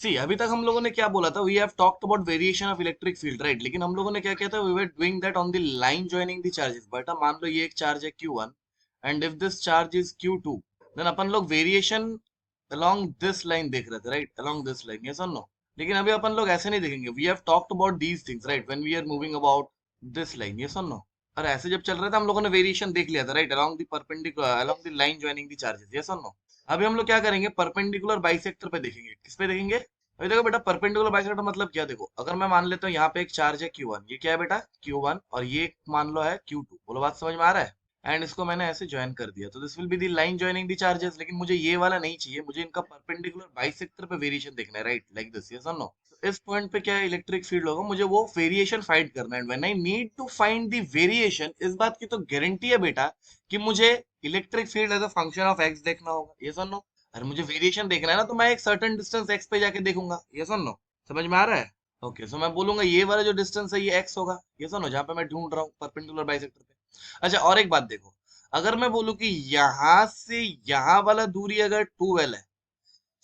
सी अभी तक हम लोगों ने क्या बोला था, we have talked about variation of electric field, right. लेकिन हम लोगों ने क्या किया था, we were doing that on the line joining the charges. बेटा मान लो ये एक चार्ज है Q1 and if this charge is Q2, then अपन लोग वेरिएशन अलोंग दिस लाइन देख रहे थे, right, along this line, yes और नो। लेकिन अभी अपन लोग ऐसे नहीं देखेंगे, we have talked about these things, right, when we are moving about this line, yes और नो। और ऐसे जब चल रहा था हम लोगों ने वेरिएशन देख लिया था, right, along the perpendicular, along the line joining the charges, yes और नो। अभी हम लोग क्या करेंगे, परपेंडिकुलर बाइसेक्टर पे देखेंगे। किस पे देखेंगे? अभी देखो बेटा, परपेंडिकुलर बाइसेक्टर मतलब क्या, देखो अगर मैं मान लेता हूँ यहाँ पे एक चार्ज है Q1, ये क्या है बेटा Q1, और ये मान लो है Q2, बोलो बात समझ में आ रहा है। एंड इसको मैंने ऐसे ज्वाइन कर दिया, तो this will be the line joining the charges. लेकिन मुझे ये वाला नहीं चाहिए, मुझे इनका परपेंडिकुलर बाइसेक्टर पे वेरिएशन देखना है, राइट, लाइक दिस, यस और नो। इस पॉइंट पे क्या है, इलेक्ट्रिक फील्ड होगा, मुझे वो वेरिएशन फाइंड करना है। When I need to find the variation, इस बात की तो गारंटी है बेटा कि मुझे electric field as a function of x देखना होगा, यस और नो। अगर मुझे वेरिएशन देखना है ना, तो मैं एक सर्टेन डिस्टेंस एक्स पे जाके देखूंगा, यस और नो। समझ में आ रहा है? ओके, सो मैं बोलूंगा ये वाला जो डिस्टेंस है ये एक्स होगा, यस और नो, जहां पे मैं ढूंढ रहा हूँ परपेंडिकुलर बाइसेक्टर पे। अच्छा, और एक बात देखो, अगर मैं बोलूं कि यहां से यहां वाला दूरी अगर 2L है,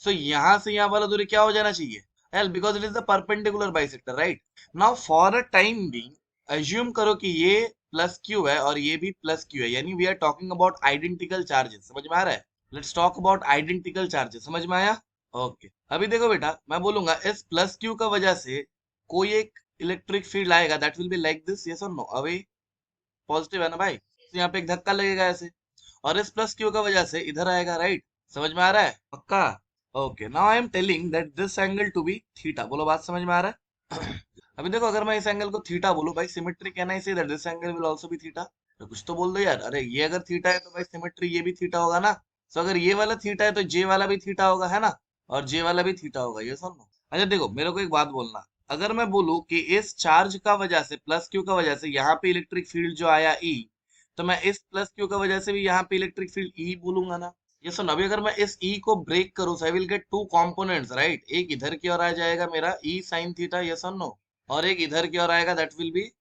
सो यहां से यहां वाला दूरी क्या हो जाना चाहिए, L, because it is the perpendicular bisector, right. Now for a time being assume करो कि ये प्लस क्यू है और ये भी प्लस क्यू है, यानी we are talking about identical charges. समझ में आ रहा है? Let's talk about identical charges. समझ में आया? ओके, अभी देखो बेटा, मैं बोलूंगा इस प्लस क्यू का वजह से कोई एक इलेक्ट्रिक फील्ड आएगा, that will be like this, yes और नो। अभी पॉजिटिव है ना भाई, तो यहाँ पे एक धक्का लगेगा ऐसे, और इस प्लस क्यू का वजह से इधर आएगा, राइट। समझ में आ रहा है पक्का? Okay, now I am telling that this angle to be theta. बोलो बात समझ में आ रहा है? अभी देखो, अगर मैं इस एंगल को थीटा बोलूं, भाई सिमेट्री कहना ही that this angle will also be theta. तो कुछ तो बोल दो यार, अरे ये अगर थीटा है तो भाई सिमेट्री ये भी थीटा होगा ना। तो अगर ये वाला थीटा है तो जे वाला भी थीटा होगा, है ना, और जे वाला भी थीटा होगा, ये सुन लो। अच्छा देखो, मेरे को एक बात बोलना, अगर मैं बोलूं कि इस चार्ज का वजह से, प्लस क्यू का वजह से यहाँ पे इलेक्ट्रिक फील्ड जो आया ई, तो मैं इस प्लस क्यू का वजह से भी यहाँ पे इलेक्ट्रिक फील्ड ई बोलूंगा ना। ये सुन, अभी अगर मैं इस ई को ब्रेक करूं, I will get two components, right. एक इधर की ओर आ जाएगा मेरा ई साइन थीटा, यस और नो, और एक इधर की ओर आएगा, that will be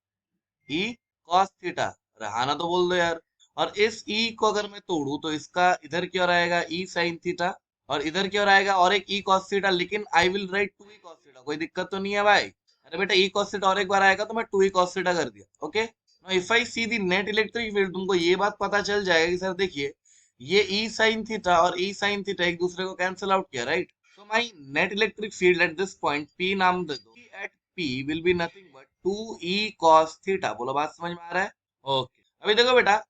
E cos theta. रहाना तो बोल दो यार। और इस ई को अगर मैं तोड़ू तो इसका इधर की ओर आएगा ई साइन थीटा, और इधर की ओर आएगा और एक ई कॉस थीटा, लेकिन I will write to E cos theta, कोई दिक्कत तो नहीं है भाई। अरे बेटा, ई कॉस थीटा और एक बार आएगा तो मैं टू ई कॉस थीटा कर दिया, okay. If I see the net electric field, तुमको ये बात पता चल जाएगा कि सर देखिए, ये ई साइन थीटा और ई साइन थीटा एक दूसरे को कैंसिल आउट किया, राइट। तो my net electric field at this point P नाम दे दो, at P will be nothing but two E cos theta. बोलो बात समझ में आ रहा है? ओके, अभी देखो बेटा,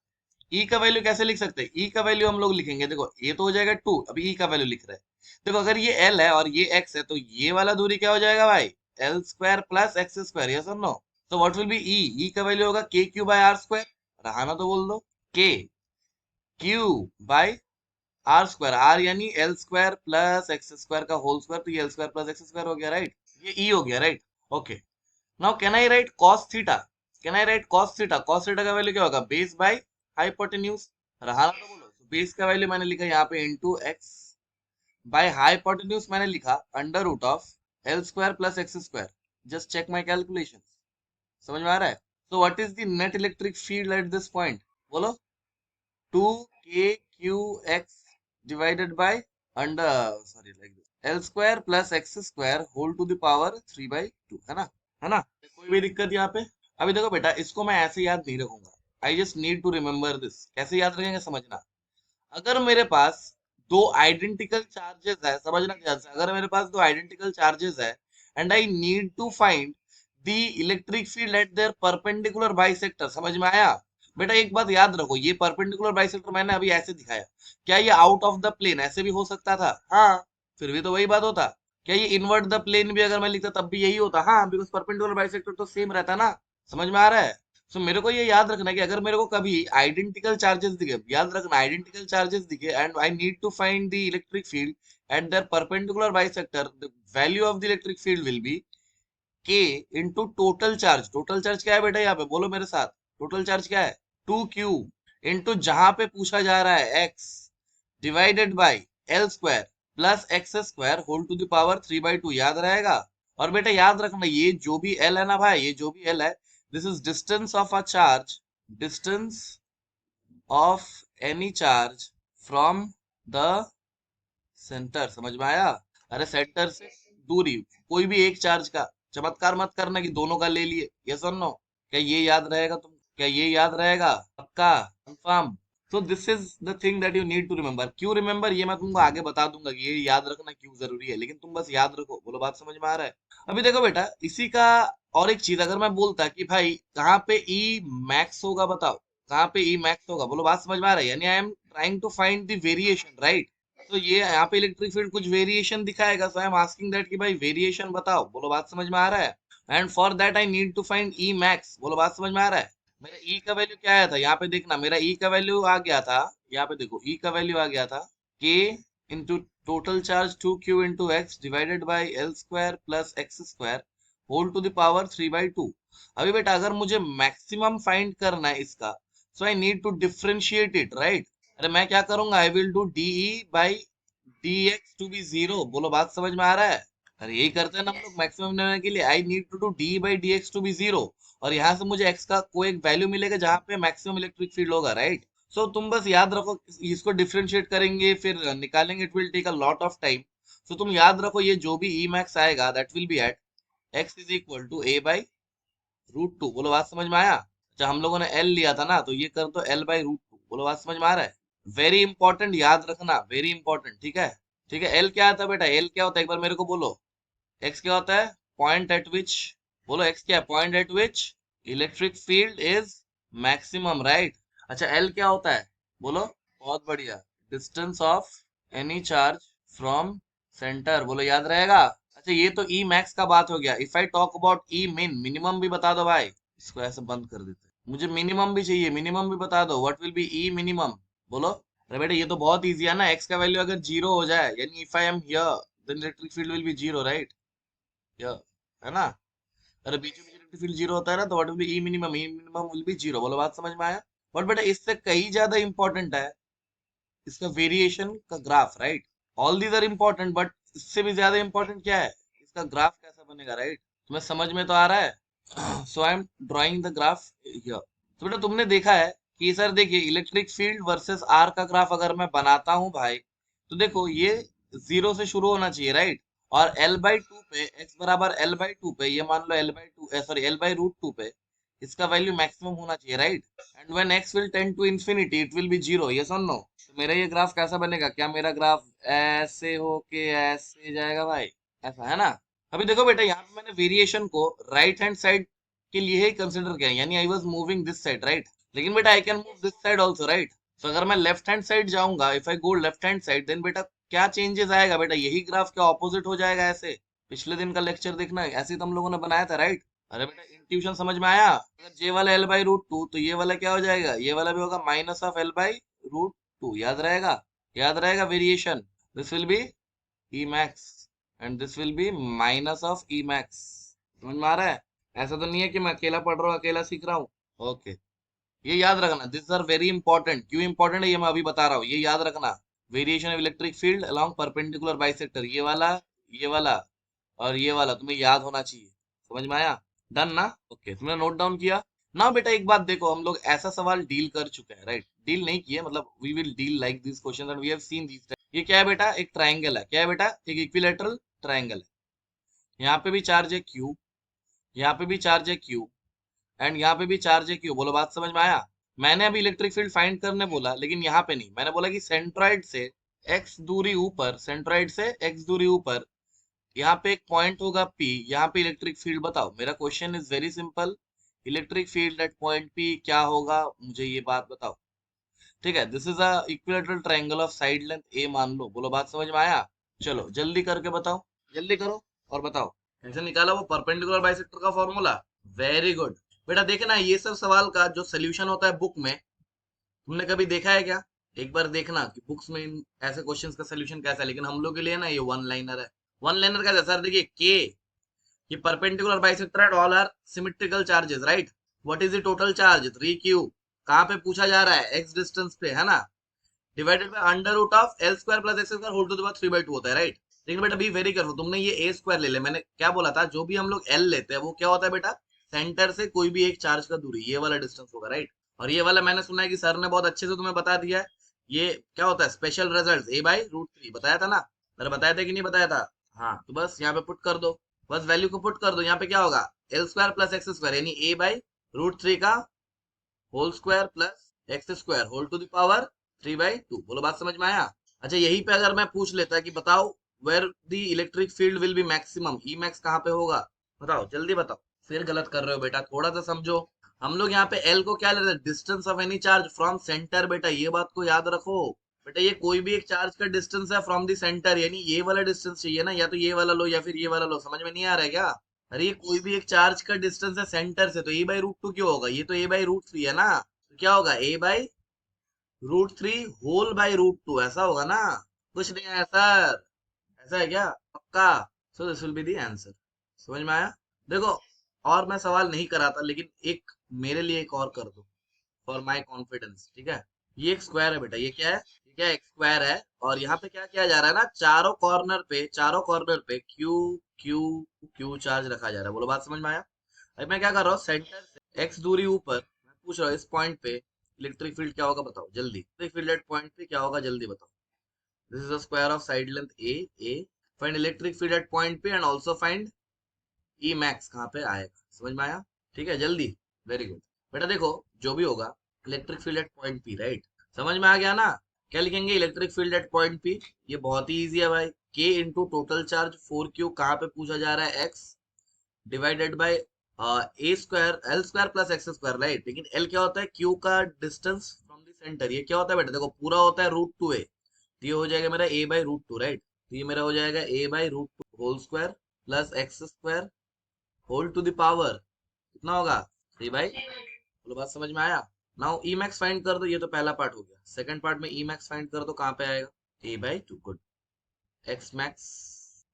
ई का वैल्यू कैसे लिख सकते हैं? ई का वैल्यू हम लोग लिखेंगे, देखो ये तो हो जाएगा 2, अभी ई का वैल्यू लिख रहे हैं। देखो अगर ये एल है और ये एक्स है, तो ये वाला दूरी क्या हो जाएगा भाई, L square plus x square, yes और नो। तो व्हाट विल बी ई, ई का वैल्यू होगा k Q by R square. रहा ना तो बोल दो, K Q by R square, R यानी L square plus x square का होल स्क्वायर, तो ये L square plus x square हो गया, राइट। ये ई हो गया, right. Okay, now can I write cos theta? Can I write cos theta? cos theta का वैल्यू क्या होगा, बेस बाय हाइपोटेन्यूज। रहा ना तो बोलो, तो बेस का वैल्यू मैंने लिखा यहाँ पे इनटू एक्स, बाय हाइपोटेन्यूज मैंने लिखा under root of L square plus x square. Just check my calculation. समझ में आ रहा है? So what is the net electric field at this point? बोलो, 2kqx divided by under, sorry, like this, L square plus x square whole to the power 3/2, है ना? है ना? कोई भी दिक्कत यहाँ पे? अभी देखो बेटा, इसको मैं ऐसे याद नहीं रखूंगा, I just need to remember this. कैसे याद रखेंगे समझना, अगर मेरे पास दो आइडेंटिकल चार्जेस है, समझना ध्यान से, अगर मेरे पास दो आइडेंटिकल चार्जेस है and I need to find the electric field at their perpendicular bisector, समझ में आया? बेटा एक बात याद रखो, ये परपेंडिकुलर बाइसेक्टर मैंने अभी ऐसे दिखाया, क्या ये आउट ऑफ द प्लेन ऐसे भी हो सकता था? हाँ, फिर भी तो वही बात होता। क्या ये इनवर्ट द प्लेन भी अगर मैं लिखता तब भी यही होता? हाँ, बिकॉज परपेंडिकुलर बाइसेक्टर तो सेम रहता ना। समझ में आ रहा है? सो मेरे को ये याद रखना है कि अगर मेरे को कभी आइडेंटिकल चार्जेस दिखे, याद रखना आइडेंटिकल चार्जेस दिखे and I need to find the electric field at their perpendicular bisector, the value of the electric field will be के into total charge. Total charge क्या है बेटा यहाँ पे, बोलो मेरे साथ, टोटल चार्ज क्या है? 2q इंटू जहां पे पूछा जा रहा है x, divided by L square plus x square whole to the power 3/2। याद रहेगा? और बेटा याद रखना, ये जो भी एल है ना भाई, ये जो भी एल है, this is distance of a charge, distance of any charge from the centre. समझ में आया? अरे सेंटर से दूरी कोई भी एक चार्ज का, चमत्कार मत करना कि दोनों का ले लिए, यस और नो, क्या ये याद रहेगा तुम, क्या ये याद रहेगा पक्का, confirm? So this is the thing that you need to remember. क्यों रिमेम्बर ये मैं तुमको आगे बता दूंगा कि ये याद रखना क्यों जरूरी है, लेकिन तुम बस याद रखो। बोलो बात समझ में आ रहा है? अभी देखो बेटा, इसी का और एक चीज अगर मैं बोलता कि भाई कहाँ पे ई मैक्स होगा, बताओ कहाँ पे ई मैक्स होगा। बोलो बात समझ में आ रहा है? यानी I am trying to find the variation, right? तो ये यहाँ पे इलेक्ट्रिक फील्ड कुछ वेरिएशन दिखाएगा, so I am asking that कि भाई वेरिएशन बताओ। बोलो बात समझ में आ रहा है? And for that I need to find E max. बोलो बात समझ में आ रहा है? मेरा ई का वैल्यू क्या आया था, यहाँ पे देखना, मेरा ई का वैल्यू आ गया था, यहाँ पे देखो ई का वैल्यू आ गया था k into total charge 2q into x divided by L square plus x square whole to the power 3/2। अभी बेटा अगर मुझे मैक्सिमम फाइंड करना है इसका, so I need to differentiate it, right? अरे मैं क्या करूंगा, I will do DE by dx to be zero. बोलो बात समझ में आ रहा है? अरे यही करते हैं ना हम लोग मैक्सिमम लेने के लिए, I need to do d by dx to be zero, और यहाँ से मुझे x का कोई एक वैल्यू मिलेगा जहाँ पे मैक्सिमम इलेक्ट्रिक फील्ड होगा, राइट? सो तुम बस याद रखो, इसको डिफरेंशिएट करेंगे फिर निकालेंगे, it will take a lot of time. So तुम याद रखो ये जो भी ई मैक्स आएगा that will be at x is equal to a by root two. बोलो बात समझ में आया? अच्छा हम लोगों ने l लिया था ना, तो ये कर दो l बाई रूट टू। बोलो बात समझ में आ रहा है? वेरी इंपॉर्टेंट, याद रखना, वेरी इंपॉर्टेंट, ठीक है? ठीक है, l क्या आता है बेटा, l क्या होता है एक बार मेरे को बोलो। x क्या होता है? पॉइंट एट विच, बोलो x क्या है? Point eight which electric field is maximum, right? अच्छा l क्या होता है बोलो? बहुत बढ़िया, distance of any charge from centre. बोलो याद रहेगा? अच्छा ये तो ई मैक्स का बात हो गया। इफ आई टॉक अबाउट ई मिन, मिनिमम भी बता दो भाई। इसको ऐसे बंद कर देते हैं, मुझे मिनिमम भी चाहिए, मिनिमम भी बता दो। What will be E minimum? बोलो। अरे बेटा ये तो बहुत इजी है ना, एक्स का वैल्यू अगर जीरो हो जाए, यानी if I am here then electric field will be zero, right? है ना? अरे बीच में इलेक्ट्रिक फील्ड जीरो होता है ना, तो what will be E minimum? E minimum will be zero. बोलो बात समझ में आया? बट बेटा इससे कहीं ज्यादा इंपॉर्टेंट है इसका वेरिएशन का graph, right? All these are important, but इससे भी ज्यादा इंपॉर्टेंट क्या है, इसका ग्राफ कैसा बनेगा, राइट? तुम्हें समझ में तो आ रहा है? So I am drawing the graph here. तो बेटा तुमने देखा है कि सर देखिए इलेक्ट्रिक फील्ड वर्सेस आर का ग्राफ अगर मैं बनाता हूं भाई, तो देखो ये जीरो से शुरू होना चाहिए, राइट? और एल बाई टू पे, एक्स बराबर एल बाई टू पे, ये मान लो L by two, sorry L by root two पे इसका वैल्यू मैक्सिमम होना चाहिए, right? And when X will tend to infinity it will be zero, yes और नो? तो मेरा ये ग्राफ कैसा बनेगा? क्या मेरा ग्राफ ऐसे होके ऐसे जाएगा भाई? ऐसा है ना? अभी देखो बेटा यहाँ पे मैंने वेरिएशन को राइट हैंड साइड के लिए ही कंसिडर किया, यानी I was moving this side, right? लेकिन बेटा I can move this side also, right? तो अगर मैं लेफ्ट हैंड साइड जाऊंगा, if I go left hand side, then बेटा क्या चेंजेस आएगा? बेटा यही ग्राफ क्या ऑपोजिट हो जाएगा ऐसे? पिछले दिन का लेक्चर देखना, ऐसे ही तो हम लोगों ने बनाया था, राइट? अरे बेटा इंट्यूशन समझ में आया? अगर जे वाला एल बाई रूट टू, तो ये वाला क्या हो जाएगा? ये वाला भी होगा minus of L by root two. याद रहेगा? याद रहेगा variation? This will be E max and this will be minus of E max. समझ में आ रहा है? ऐसा तो नहीं है कि मैं अकेला पढ़ रहा हूँ अकेला सीख रहा हूँ। ओके, ये याद रखना, दिस आर वेरी इंपॉर्टेंट। क्यों इंपॉर्टेंट है ये मैं अभी बता रहा हूँ, ये याद रखना। Variation of electric field along perpendicular bisector, ये वाला और ये वाला तुम्हें याद होना चाहिए। समझ में आया? डन ना? ओके, तुमने नोट डाउन किया ना? बेटा एक बात देखो, हम लोग ऐसा सवाल डील कर चुके हैं, राइट? डील नहीं किए, मतलब we will deal like this question and we have seen this. ये क्या है बेटा? एक ट्राइंगल है। क्या है बेटा? एक इक्विलैटरल ट्राइंगल है। यहाँ पे भी चार्ज है क्यू, यहाँ पे भी चार्ज है क्यू, एंड यहाँ पे भी चार्ज है क्यू। बोलो बात समझ में आया? मैंने अभी इलेक्ट्रिक फील्ड फाइंड करने बोला, लेकिन यहाँ पे नहीं, मैंने बोला कि सेंट्रॉइड से एक्स दूरी ऊपर, सेंट्रॉइड से एक्स दूरी ऊपर यहाँ पे एक पॉइंट होगा P, यहाँ पे इलेक्ट्रिक फील्ड बताओ। मेरा question is very simple, electric field at point P क्या होगा, मुझे ये बात बताओ। ठीक है, this is a equilateral triangle of side length A मान लो। बोलो बात समझ में आया? चलो जल्दी करके बताओ, जल्दी करो और बताओ। कैसे निकाला वो परपेंडिकुलर बाइसेक्टर का फॉर्मूला? वेरी गुड बेटा। देखे ना ये सब सवाल का जो सोल्यूशन होता है बुक में, तुमने कभी देखा है क्या? एक बार देखना कि बुक्स में ऐसे क्वेश्चंस का सोल्यूशन कैसा है। लेकिन हम लोग के लिए ना ये वन लाइनर है। वन लाइनर का सर देखिए के, ये perpendicular bisector at all are symmetrical charges, right? What is the total charge? 3q। कहाँ पे पूछा जा रहा है? x डिस्टेंस पे, है ना? Divided by under root of L square plus x square whole to the power 3/2 होता है, राइट? लेकिन बेटा बी वेरी केयरफुल, तुमने ये ए स्क्वायर ले ले। मैंने क्या बोला था, जो भी हम लोग एल लेते हैं वो क्या होता है बेटा? सेंटर से कोई भी एक चार्ज का दूरी, ये वाला डिस्टेंस होगा, राइट? और ये वाला मैंने सुना है कि सर ने बहुत अच्छे से तुम्हें बता दिया है, ये क्या होता है? Special result a by root three. बताया था ना? मैंने बताया था कि नहीं बताया था? हाँ तो बस यहाँ पे पुट कर दो, बस वैल्यू को पुट कर दो। यहाँ पे क्या होगा, L square plus x square यानी ए बाई रूट थ्री का whole square plus x square whole to the power 3/2। बोलो बात समझ में आया। अच्छा यही पे अगर मैं पूछ लेता कि बताओ where the electric field will be maximum, E max कहाँ पे होगा, बताओ जल्दी बताओ। फिर गलत कर रहे हो बेटा, थोड़ा सा समझो। हम लोग यहाँ पे एल को क्या लेते हैं, distance of any charge from centre. बेटा ये बात को याद रखो। बेटा ये कोई भी एक चार्ज का डिस्टेंस है फ्रॉम द सेंटर, यानी ये वाला डिस्टेंस चाहिए ना, या तो ये वाला लो या फिर ये वाला लो। समझ में नहीं आ रहा है क्या? अरे ये कोई भी एक चार्ज का डिस्टेंस है सेंटर से, तो ए बाई रूट टू क्यों होगा, ये तो ए बाई रूट थ्री है ना, तो क्या होगा A by root three whole by root two, ऐसा होगा ना। कुछ नहीं है सर, ऐसा है क्या पक्का? So this will be the answer. समझ में आया? देखो और मैं सवाल नहीं कराता, लेकिन एक मेरे लिए एक और कर दो फॉर माई कॉन्फिडेंस, ठीक है। ये एक स्क्वायर है बेटा, ये क्या है, ये क्या एक स्क्वायर है, और यहाँ पे क्या किया जा रहा है ना, चारों कॉर्नर पे क्यू क्यू क्यू चार्ज रखा जा रहा है। बोलो बात समझ में आया। अभी मैं क्या कर रहा हूँ, सेंटर से एक्स दूरी ऊपर मैं पूछ रहा हूँ, इस पॉइंट पे इलेक्ट्रिक फील्ड क्या होगा बताओ जल्दी। इलेक्ट्रिक फील्ड एट पॉइंट पे क्या होगा जल्दी बताओ। This is the square of side length A, find electric field at point पे and also find E max कहाँ पे आएगा। समझ में आया? ठीक है जल्दी, वेरी गुड। बेटा देखो जो भी होगा, electric field at point P, right, समझ में आ गया ना। क्या लिखेंगे, electric field at point P, ये बहुत ही इजी है भाई। के इंटू टोटल चार्ज 4q, कहाँ पे पूछा जा रहा है, एक्स डिवाइडेड बाय ए square L square plus x square, right. लेकिन एल क्या होता है, क्यू का डिस्टेंस फ्रॉम द सेंटर। ये क्या होता है बेटा, देखो पूरा होता है रूट टू ए, तो ये हो जाएगा मेरा A by root two, right. तो ये मेरा हो जाएगा A by root two whole square plus x square whole to the power कितना होगा, 3/। बोलो बात समझ में आया। नाउ ई मैक्स फाइंड कर दो, ये तो पहला पार्ट हो गया। सेकंड पार्ट में ई मैक्स फाइंड कर दो, कहाँ पे आएगा, A by two. Good, X max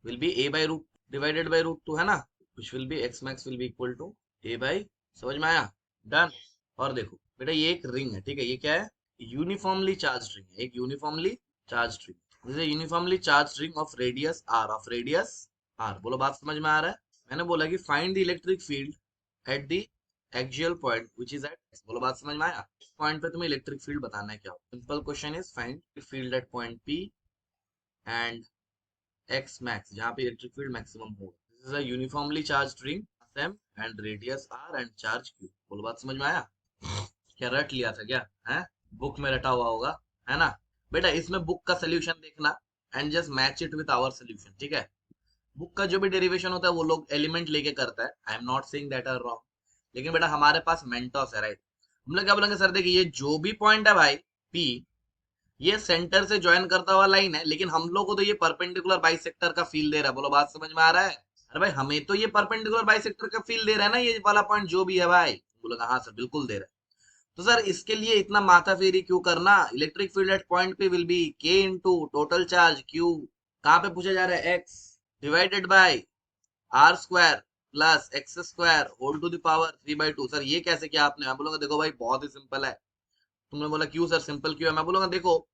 will be A by root divided by root two है ना, which will be x max will be equal to a by, समझ में आया, डन। और देखो बेटा ये एक रिंग है, ठीक है, ये क्या है, यूनिफॉर्मली चार्ज रिंग है, एक uniformly charge ring. This is uniformly charge ring of radius r, of radius r। बोलो बात समझ में आ रहा है। मैंने बोला कि find the electric field at the axial point which is at x। बोलो बात समझ में आया। इस पॉइंट पे तुम्हें इलेक्ट्रिक फील्ड बताना है क्या। Simple question is find field at point p and x max, जहाँ पे इलेक्ट्रिक फील्ड मैक्सिमम होगा। This is a uniformly charged ring, m and radius r and charge q। बोलो बात समझ में आया। क्या रट लिया था क्या है, बुक में रटा हुआ होगा, है ना। बेटा इसमें बुक का सोल्यूशन देखना and just match it with our solution, ठीक है। बुक का जो भी डेरिवेशन होता है वो लोग एलिमेंट लेके करता है, I am not saying that are wrong, लेकिन बेटा हमारे पास मेंटोस है, राइट। हम लोग क्या बोलेंगे, सर देखिए ये जो भी पॉइंट है भाई p, ये सेंटर से ज्वाइन करता हुआ लाइन है, लेकिन हम लोग को तो ये परपेंडिकुलर बाइसेक्टर का फील दे रहा है। बोलो बात समझ में आ रहा है। अरे भाई हमें तो ये परपेंडिकुलर बाइसेक्टर का फील दे रहा है ना, ये वाला पॉइंट जो भी है भाई। बोला हाँ सर बिल्कुल दे रहा है। तो सर इसके लिए इतना माथा फेरी क्यों करना, इलेक्ट्रिक फील्ड एट पॉइंट पे विल बी के इंटू टोटल चार्ज क्यू, कहाँ पे पूछा जा रहा है, x divided by R square plus x square whole to the power 3/2। Sir ये कैसे किया आपने, मैं बोलूंगा देखो भाई बहुत ही सिंपल है। तुमने बोला क्यों सर सिंपल क्यों है, मैं बोलूंगा देखो,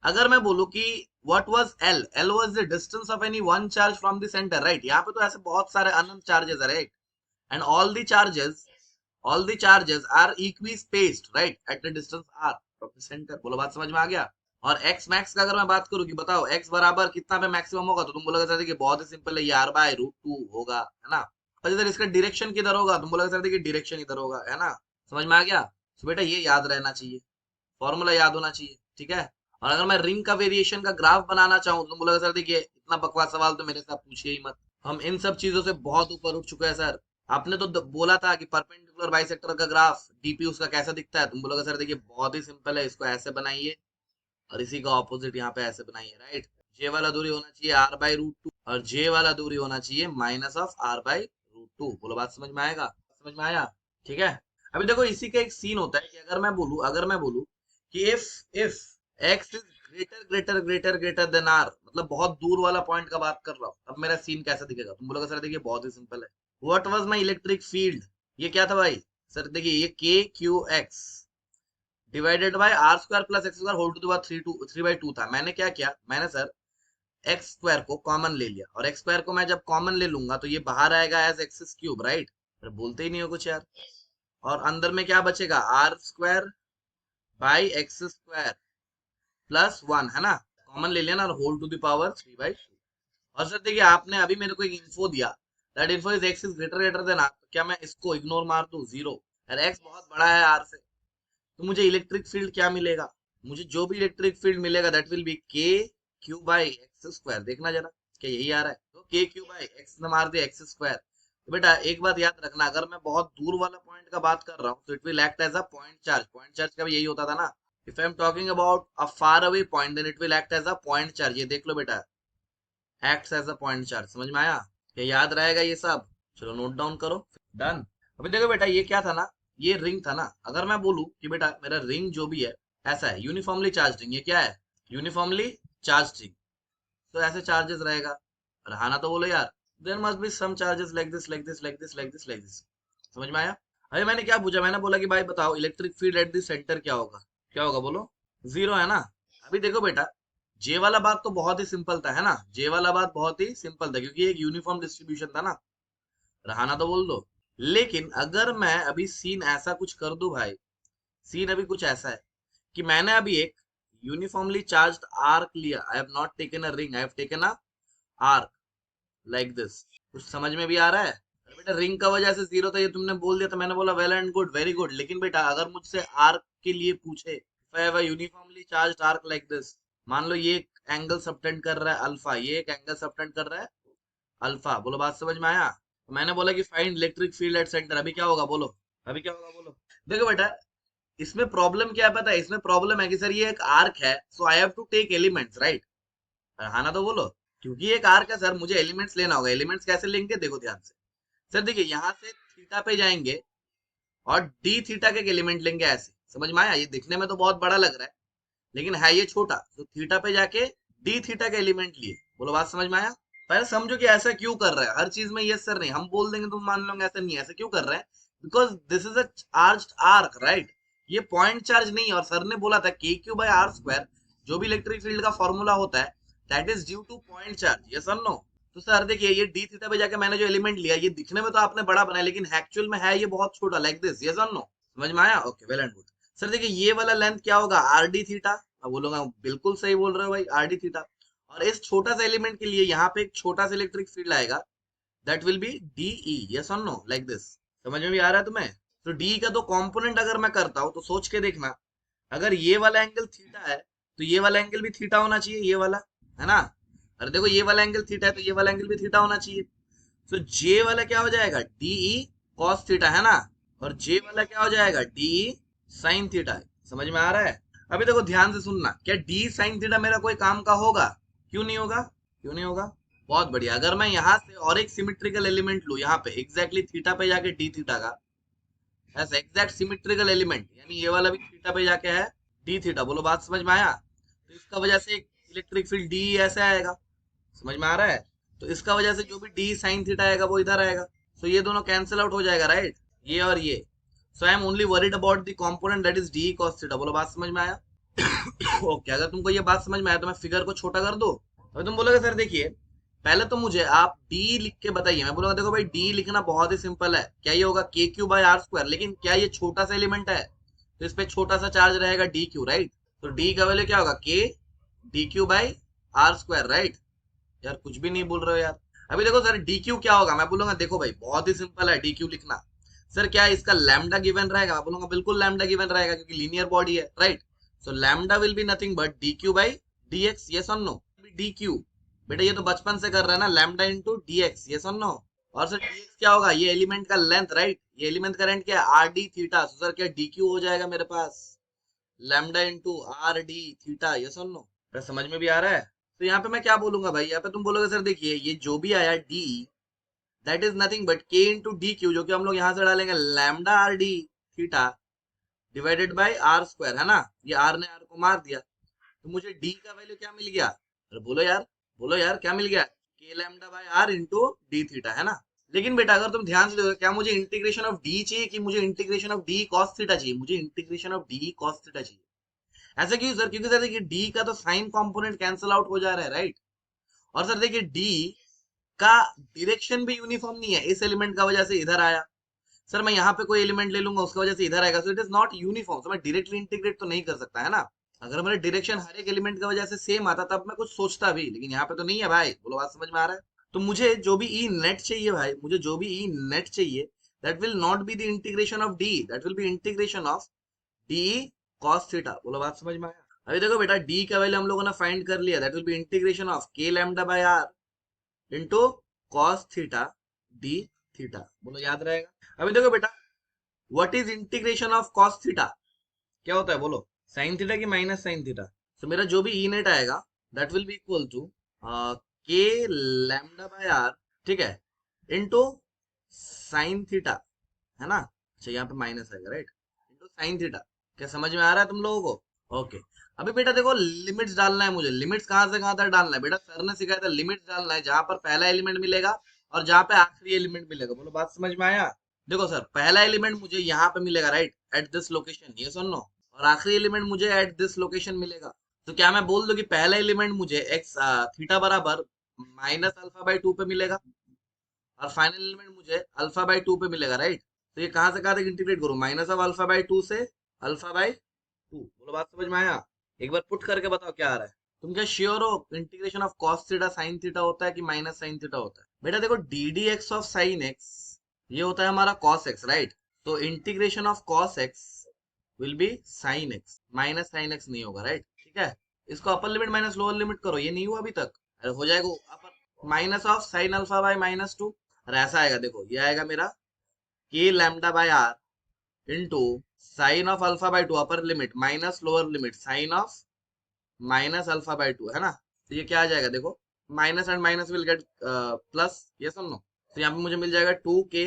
अगर मैं बोलूं कि what was L, L was the distance of any one charge from the center, right. यहाँ पे तो ऐसे बहुत सारे अनंत चार्जेस है, right, and all the charges are equispaced, right, at the distance R from the center. बोलो बात समझ में आ गया। और एक्स मैक्स का अगर मैं बात करूं कि बताओ एक्स बराबर कितना पे मैक्सिमम होगा, तो तुम बोलोगे सर देखिए बहुत ही सिंपल है, ये आर बाय रूट टू होगा, है ना। और इधर इसका डायरेक्शन किधर होगा, तुम बोलोगे सर देखिए डायरेक्शन इधर होगा, है ना। समझ में आ गया। तो बेटा ये याद रहना चाहिए, फॉर्मूला याद होना चाहिए, ठीक है। और अगर मैं रिंग का वेरिएशन का ग्राफ बनाना चाहूँ तो बोला सर देखिए इतना बकवास सवाल तो मेरे साथ पूछिए ही मत, हम इन सब चीजों से बहुत ऊपर उठ चुके हैं सर। आपने तो बोला था कि परपेंडिकुलर बाइसेक्टर का ग्राफ डीपी उसका कैसा दिखता है, तुम बोलोगे सर देखिए बहुत ही सिंपल है, इसको ऐसे बनाइए और इसी का ऑपोजिट यहाँ पे ऐसे बनाइए, राइट। जे वाला दूरी होना चाहिए आर बाई रूट टू और जे वाला दूरी होना चाहिए minus of R by root two. बोलो बात समझ में आएगा, समझ में आया, ठीक है। अभी देखो इसी का एक सीन होता है कि अगर मैं बोलूं कि if x is greater greater greater greater than R, मतलब बहुत दूर वाला पॉइंट का बात कर रहा हूँ, अब मेरा सीन कैसा दिखेगा, तुम बोलोगे सर देखिए बहुत ही सिंपल है। What was my electric field, ये क्या था भाई, सर देखिए ये k q x divided by R square plus x square whole to the power 3/2 था। मैंने क्या किया, मैंने सर एक्स स्क्वायर को कॉमन ले लिया, और एक्स स्क्वायर को मैं जब कॉमन ले लूंगा तो ये बाहर आएगा एज एक्स क्यूब, राइट। बोलते ही नहीं हो कुछ यार। और अंदर में क्या बचेगा, R square by x square plus one, है ना, कॉमन ले लिया ना, होल टू द पावर 3/2। और सर देखिए आपने अभी मेरे को एक इन्फो दिया, that info is x is greater than R, क्या मैं इसको इग्नोर मार दूं? जीरो। यार एक्स बहुत बड़ा है आर से, तो मुझे इलेक्ट्रिक फील्ड क्या मिलेगा? मुझे जो भी इलेक्ट्रिक फील्ड मिलेगा दैट विल बी के क्यू बाई एक्स स्क्वायर। देखना जरा, क्या यही आ रहा है? तो के क्यू बाई एक्स ने मार दिया एक्स स्क्वायर। तो बेटा एक बात याद रखना, अगर मैं बहुत दूर वाला पॉइंट का बात कर रहा हूँ तो it will act as a point charge. Point charge का भी यही होता था ना। If I am talking about a far away point then it will act as a point charge. ये देख लो बेटा, acts as a point charge. समझ में आया? ये याद रहेगा ये सब। चलो नोट डाउन करो। डन। अभी देखो बेटा ये क्या था ना, ये रिंग था ना। अगर मैं बोलूं कि बेटा मेरा रिंग जो भी है ऐसा है, यूनिफॉर्मली चार्ज रिंग, ये क्या है? Uniformly charge ring. तो ऐसे चार्जेस रहेगा। रहा ना तो बोलो यार, there must be some charges like this like this like this like this like this. समझ में आया? अरे मैंने क्या पूछा? मैंने बोला कि भाई बताओ electric field at the centre क्या होगा? क्या होगा बोलो? जीरो है ना। अभी देखो बेटा, जे वाला बात तो बहुत ही सिंपल था, है ना? जे वाला बात बहुत ही सिंपल था क्योंकि एक यूनिफॉर्म डिस्ट्रीब्यूशन था ना। रहा ना तो बोल दो। लेकिन अगर मैं अभी सीन ऐसा कुछ कर दूं भाई, सीन अभी कुछ ऐसा है कि मैंने अभी एक यूनिफॉर्मली चार्ज्ड आर्क लिया। I have not taken a ring, I have taken a arc like this. कुछ समझ में भी आ रहा है? अरे बेटा रिंग का वजह से जीरो था, ये तुमने बोल दिया तो मैंने बोला well and good, very good. लेकिन बेटा अगर मुझसे आर्क के लिए पूछे, if I have a uniformly charged arc like this, मान लो ये एक एंगल सबटेंड कर रहा है अल्फा, ये एक एंगल सबटेंड कर रहा है अल्फा। बोलो बात समझ में आया? तो मैंने बोला कि find electric field at centre. अभी क्या होगा बोलो? अभी क्या होगा बोलो? देखो बेटा, इसमें प्रॉब्लम क्या है पता है? इसमें प्रॉब्लम है कि सर ये एक आर्क है, so I have to take elements, right? हाँ ना तो बोलो। क्योंकि ये एक आर्क है सर, मुझे एलिमेंट्स लेना होगा। एलिमेंट्स कैसे लेंगे? देखो ध्यान से। सर देखिए यहाँ से थीटा पे जाएंगे और डी थीटा के एलिमेंट लेंगे ऐसे। समझ में आया? ये दिखने में तो बहुत बड़ा लग रहा है लेकिन है ये छोटा। तो थीटा पे जाके डी थीटा के एलिमेंट लिए। बोलो बात समझ में आया? पहले समझो कि ऐसा क्यों कर रहा है। हर चीज में यस सर नहीं, हम बोल देंगे तुम मान लोगे ऐसा नहीं है। ऐसा क्यों कर रहा है? Because this is a charged arc, right? ये पॉइंट चार्ज नहीं है। और सर ने बोला था के क्यू बाई आर स्क्वायर, जो भी इलेक्ट्रिक फील्ड का फॉर्मूला होता है, that is due two point charge. Yes और नो? तो सर देखिए ये डी थीटा पे जाके मैंने जो एलिमेंट लिया, ये दिखने में तो आपने बड़ा बनाया लेकिन एक्चुअल में है ये बहुत छोटा, लाइक दिस। यस और नो? समझ में आया? Okay, well and good. Sir देखिए ये वाला लेंथ क्या होगा? Are d theta. अब बोलूंगा बिल्कुल सही बोल रहे हो भाई, आर डी थीटा। और इस छोटा सा एलिमेंट के लिए यहाँ पे एक छोटा सा इलेक्ट्रिक फील्ड आएगा, that will be dE. Yes और नो? Like this. समझ में भी आ रहा है तुम्हें? तो डी का तो कंपोनेंट अगर मैं करता हूँ तो सोच के देखना, अगर ये वाला एंगल थीटा है तो ये वाला एंगल भी थीटा होना चाहिए, ये वाला, है ना? अरे देखो ये वाला एंगल थीटा है तो ये वाला एंगल भी थीटा होना चाहिए। तो जे वाला क्या हो जाएगा? डीई कॉस थीटा, है ना? और जे वाला क्या हो जाएगा? DE sine theta. समझ में आ रहा है? अभी देखो ध्यान से सुनना, क्या डी साइन थीटा मेरा कोई काम का होगा? क्यों नहीं होगा? क्यों नहीं होगा? बहुत बढ़िया। अगर मैं यहाँ से और एक सिमेट्रिकल एलिमेंट लू, यहाँ पे एग्जैक्टली थीटा पे जाके डी थीटा का ऐसा एग्जैक्ट सिमेट्रिकल एलिमेंट, यानी ये वाला भी थीटा पे जाके है डी थीटा। बोलो बात समझ में आया? तो इसका वजह से इलेक्ट्रिक फील्ड डी ऐसे आएगा। समझ में आ रहा है? तो इसका वजह से जो भी डी साइन थीटा आएगा वो इधर आएगा। सो ये दोनों कैंसिल आउट हो जाएगा, राइट? ये और ये। So I am only worried about the component that is D cos theta. बोलो बात समझ में आया? ओके, अगर तुमको ये बात समझ में आया तो मैं फिगर को छोटा कर दो। अभी तुम बोलोगे सर देखिए पहले तो मुझे आप डी लिख के बताइए। मैं बोलूंगा देखो भाई डी लिखना बहुत ही सिंपल है। क्या ये होगा? K Q by are square. लेकिन क्या ये छोटा सा एलिमेंट है तो इस पे छोटा सा चार्ज रहेगा डी क्यू, राइट? तो डी का वैल्यू क्या होगा? K d q by are square, right? यार कुछ भी नहीं बोल रहे हो यार। अभी देखो सर डी क्यू क्या होगा? मैं बोलूंगा देखो भाई बहुत ही सिंपल है डी क्यू लिखना। सर क्या इसका लैम्डा गिवन रहेगा? मैं बोलूंगा बिल्कुल लैम्डा गिवन रहेगा क्योंकि लीनियर बॉडी है, right? So lambda will be nothing but D q by D x. Yes और नो? डी क्यू बेटा ये तो बचपन से कर रहा है ना, lambda into D x. Yes और नो? और सर डी एक्स क्या होगा? ये एलिमेंट का लेंथ, राइट? ये एलिमेंट करंट क्या है? Are d theta. सर क्या डी क्यू हो जाएगा मेरे पास lambda into are d theta. Yes और नो? समझ में भी आ रहा है? तो यहाँ पे मैं क्या बोलूंगा भाई? यहाँ पे तुम बोलोगे सर देखिए ये जो भी आया d, that is nothing but k into d q, जो कि हम लोग यहाँ से डालेंगे lambda R d theta divided by R square, है ना? ये आर ने आर को मार दिया तो मुझे डी का वैल्यू क्या मिल गया? अरे बोलो यार, बोलो यार क्या मिल गया? K lambda by are into d theta, है ना? लेकिन बेटा अगर तुम ध्यान से देखो, क्या मुझे इंटीग्रेशन ऑफ डी चाहिए कि मुझे integration of D cos theta चाहिए? मुझे integration of D cos theta चाहिए। ऐसा क्यों सर? क्योंकि सर देखिए डी का तो साइन कंपोनेंट कैंसिल आउट हो जा रहा है, राइट? और सर देखिए डी का डायरेक्शन भी यूनिफॉर्म नहीं है। इस एलिमेंट का वजह से इधर आया, सर मैं यहाँ पे कोई एलिमेंट ले लूंगा उसकी वजह से इधर आएगा, so it is not uniform. तो मैं डायरेक्टली इंटीग्रेट तो नहीं कर सकता, है ना? अगर मेरा डायरेक्शन हर एक एलिमेंट की वजह से सेम आता तब मैं कुछ सोचता भी, लेकिन यहाँ पे तो नहीं है भाई। बोलो बात समझ में आ रहा है? तो मुझे जो भी ई नेट चाहिए भाई, मुझे जो भी ई नेट चाहिए, that will not be the integration of D, that will be integration of D cos theta. बोलो बात समझ में आया? अभी देखो बेटा, डी का वैल्यू हम लोगों ने फाइंड कर लिया, that will be integration of के lambda by are into cos theta D theta. बोलो याद रहेगा? अभी देखो बेटा, what is integration of cos theta? क्या होता है बोलो? साइन थीटा की माइनस साइन थीटा। तो मेरा जो भी ई नेट आएगा that will be equal to के लैम्डा बाय आर, ठीक है, इनटू साइन थीटा, है ना? अच्छा यहाँ पे माइनस आएगा, राइट, इनटू साइन थीटा। क्या समझ में आ रहा है तुम लोगों को? ओके। अभी बेटा देखो, लिमिट्स डालना है मुझे। लिमिट्स कहाँ से कहाँ तक डालना है बेटा? सर ने सिखाया था लिमिट्स डालना है जहां पर पहला एलिमेंट मिलेगा और जहां पे आखिरी एलिमेंट मिलेगा। बोलो बात समझ में आया? देखो सर, पहला एलिमेंट मुझे यहाँ पे मिलेगा, राइट, एट दिस लोकेशन, ये सुन लो, और आखिरी एलिमेंट मुझे एट दिस लोकेशन मिलेगा। तो क्या मैं बोल दूं कि पहला एलिमेंट मुझे एक्स थीटा बराबर माइनस अल्फा बाई टू पे मिलेगा और फाइनल एलिमेंट मुझे अल्फा बाई टू पे मिलेगा, राइट? तो ये कहाँ से कहाँ तक इंटीग्रेट करूं? Minus of alpha by two से अल्फा बाई टू। बोलो बात समझ में आया? एक बार पुट करके बताओ क्या आ रहा है। तुम क्या श्योर हो integration of cos theta sine theta होता है कि माइनस साइन थीटा होता है? बेटा देखो, d d x of sine x ये होता है हमारा कॉस एक्स, राइट? तो integration of cos x will be sine x, minus sine x नहीं होगा, राइट? ठीक है, इसको upper limit minus lower limit करो, ये नहीं हुआ अभी तक। अरे हो जाएगा upper minus of sine alpha by minus two. और ऐसा आएगा, देखो ये आएगा मेरा k lambda by are into sine of alpha by two upper limit minus lower limit sine of minus alpha by two, है ना? तो ये क्या आ जाएगा देखो, minus and minus will get plus, ये सुन लो। तो यहाँ पे मुझे मिल जाएगा टू के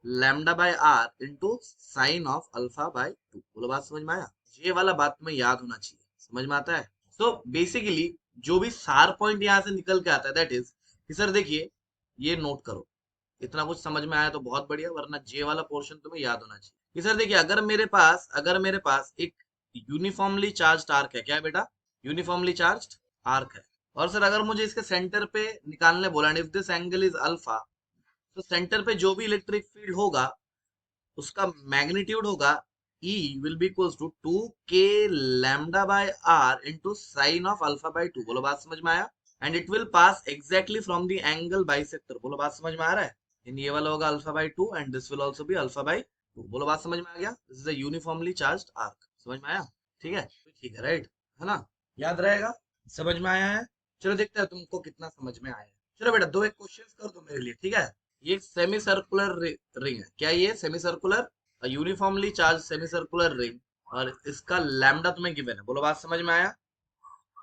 lambda by are into sine of alpha by two. बोलो बात समझ में आया? ये वाला बात में याद होना चाहिए। समझ में आता है? सो बेसिकली जो भी सार पॉइंट यहाँ से निकल के आता है दैट इज कि सर देखिए, ये नोट करो, इतना कुछ समझ में आया तो बहुत बढ़िया, वरना जे वाला पोर्शन तुम्हें याद होना चाहिए कि सर देखिए, अगर मेरे पास एक यूनिफॉर्मली चार्ज आर्क है, क्या है बेटा? यूनिफॉर्मली चार्ज आर्क है। और सर अगर मुझे इसके सेंटर पे निकालने बोला, if this angle is alpha, तो सेंटर पे जो भी इलेक्ट्रिक फील्ड होगा उसका मैग्नीट्यूड होगा E will be equals to two के lambda by are into sine of alpha by two. बोलो बात समझ में आया? And it will pass exactly from the angle bisector. बोलो बात समझ में आ रहा है? इन ये वाला होगा alpha by to and this will also be alpha by two. बोलो बात समझ में आ गया? This is a uniformly charged arc. समझ में आया? ठीक है, ठीक है, राइट, है ना? याद रहेगा? समझ में आया है? चलो देखते हैं तुमको कितना समझ में आया है। चलो बेटा, दो एक क्वेश्चन कर दो मेरे लिए, ठीक है? ये सेमी सर्कुलर रिंग है, क्या ये semi circular uniformly charge semi circular ring, और इसका लैम्डा तुम्हें गिवन है। बोलो बात समझ में आया?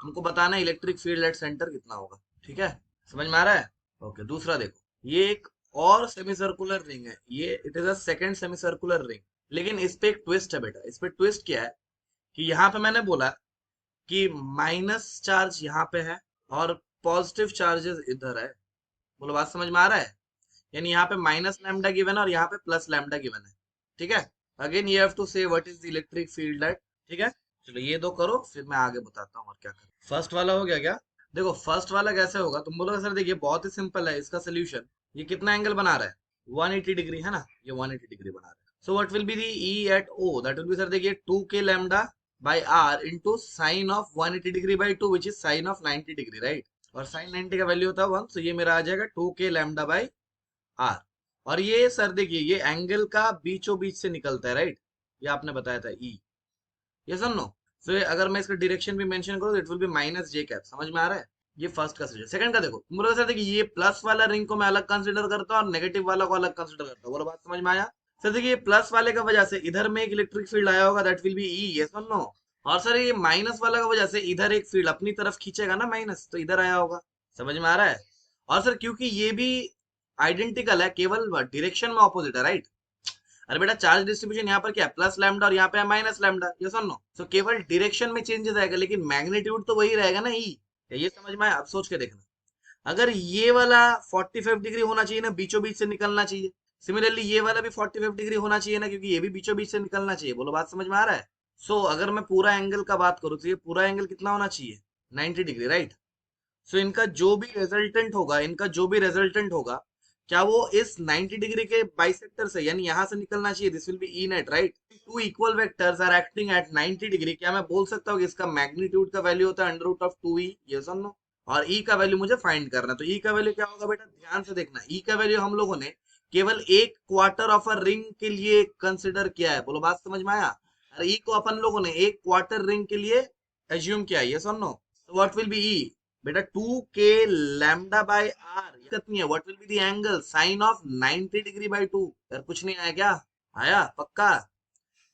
तुमको बताना है इलेक्ट्रिक फील्ड एट सेंटर कितना होगा, ठीक है? समझ में आ रहा है? ओके, दूसरा देखो, ये एक और सेमी सर्कुलर रिंग है, ये it is a second semi circular ring, लेकिन इस पे एक ट्विस्ट है बेटा। इस पे ट्विस्ट क्या है कि यहाँ पे मैंने बोला कि माइनस चार्ज यहाँ पे है और पॉजिटिव चार्जेस इधर है। बोलो बात समझ में आ रहा है? यानी यहाँ पे माइनस लैम्डा गिवन है और यहाँ पे प्लस लैम्डा गिवन है, ठीक है? अगेन यू हैव टू से what is the electric field eight, ठीक है? चलो ये दो करो, फिर मैं आगे बताता हूँ और क्या करूँ। फर्स्ट वाला हो गया क्या? देखो फर्स्ट वाला कैसे होगा, तुम बोलोगे सर देखिए बहुत ही सिंपल है इसका सोल्यूशन। ये कितना एंगल बना रहा है? 180 डिग्री, है ना? ये 180 डिग्री बना रहा है। So what will be the E at O? That will be sir देखिए 2 k lambda by r into sine of 180 degree by 2 which is sine of 90 degree, right? और साइन 90 का वैल्यू होता है 1, सो ये मेरा आ जाएगा 2 के लैम्डा बाय आर। और ये सर देखिए, ये एंगल का बीचों बीच से निकलता है, राइट? ये आपने बताया था ई, ये नो। सो अगर मैं इसका डायरेक्शन भी मेंशन करूँ it will be minus J cap. समझ में आ रहा है? ये फर्स्ट का सजेशन। सेकंड का देखो, तुम बोलोगे सर देखिए ये प्लस वाला रिंग को मैं अलग कंसीडर करता हूँ और नेगेटिव वाला को अलग कंसीडर करता हूँ। बोलो बात समझ में आया? सर देखिए प्लस वाले का वजह से इधर में एक इलेक्ट्रिक फील्ड आया होगा, दैट विल बी ई, ये नो। और सर ये माइनस वाला का वजह से इधर एक फील्ड अपनी तरफ खींचेगा ना माइनस, तो इधर आया होगा। समझ में आ रहा है? और सर क्योंकि ये भी आइडेंटिकल है, केवल डायरेक्शन में ऑपोजिट है, राइट? अरे बेटा चार्ज डिस्ट्रीब्यूशन यहाँ पर क्या है? प्लस लैम्डा और यहाँ पे है माइनस लैम्डा, ये सुन लो। सो केवल डायरेक्शन में चेंजेस आएगा लेकिन मैग्नीट्यूड तो वही रहेगा ना, ई। ये समझ में आया? अब सोच के देखना, अगर ये वाला 45 डिग्री होना चाहिए ना, बीचों बीच से निकलना चाहिए। सिमिलरली ये वाला भी 45 डिग्री होना चाहिए ना, क्योंकि ये भी बीचों बीच से निकलना चाहिए। बोलो बात समझ में आ रहा है? सो अगर मैं पूरा एंगल का बात करूँ तो ये पूरा एंगल कितना होना चाहिए? 90 डिग्री, राइट? सो इनका जो भी रिजल्टेंट होगा क्या वो इस 90 डिग्री के बाइसेक्टर से यानी यहां से निकलना चाहिए? This will be E net, right? Two equal vectors are acting at 90 degree, क्या मैं बोल सकता हूँ कि इसका मैग्नीट्यूड का वैल्यू होता है under root of 2e? Yes और नो? और e का वैल्यू मुझे फाइंड करना है, तो e का वैल्यू क्या होगा बेटा? ध्यान से देखना, e का वैल्यू हम लोगों ने केवल एक क्वार्टर ऑफ अ रिंग के लिए कंसिडर किया है। बोलो बात समझ में आया? और e को अपन लोगों ने एक क्वार्टर रिंग के लिए एज्यूम किया है। यस और नो? तो व्हाट विल बी e? बेटा 2k लैम्डा बाय आर। कितनी है? What will be the angle sine of 90 degree by 2? यार कुछ नहीं आया क्या? आया पक्का?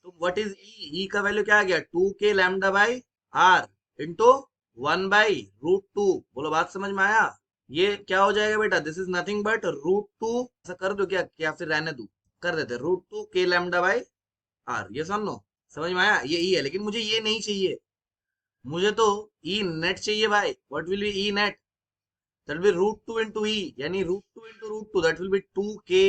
तो व्हाट इज ई? ई का वैल्यू क्या आ गया? 2k lambda by are into 1/√2। बोलो बात समझ में आया? ये क्या हो जाएगा बेटा? This is nothing but √2। ऐसा कर दो क्या, क्या फिर रहने दो? कर देते √2k लैम्डा बाय आर। ये समझ लो, समझ में आया? ये ई है, लेकिन मुझे ये नहीं चाहिए, मुझे तो ई नेट चाहिए भाई। What will be E net? That will be √2 into e, यानी √2 into √2, that will be 2k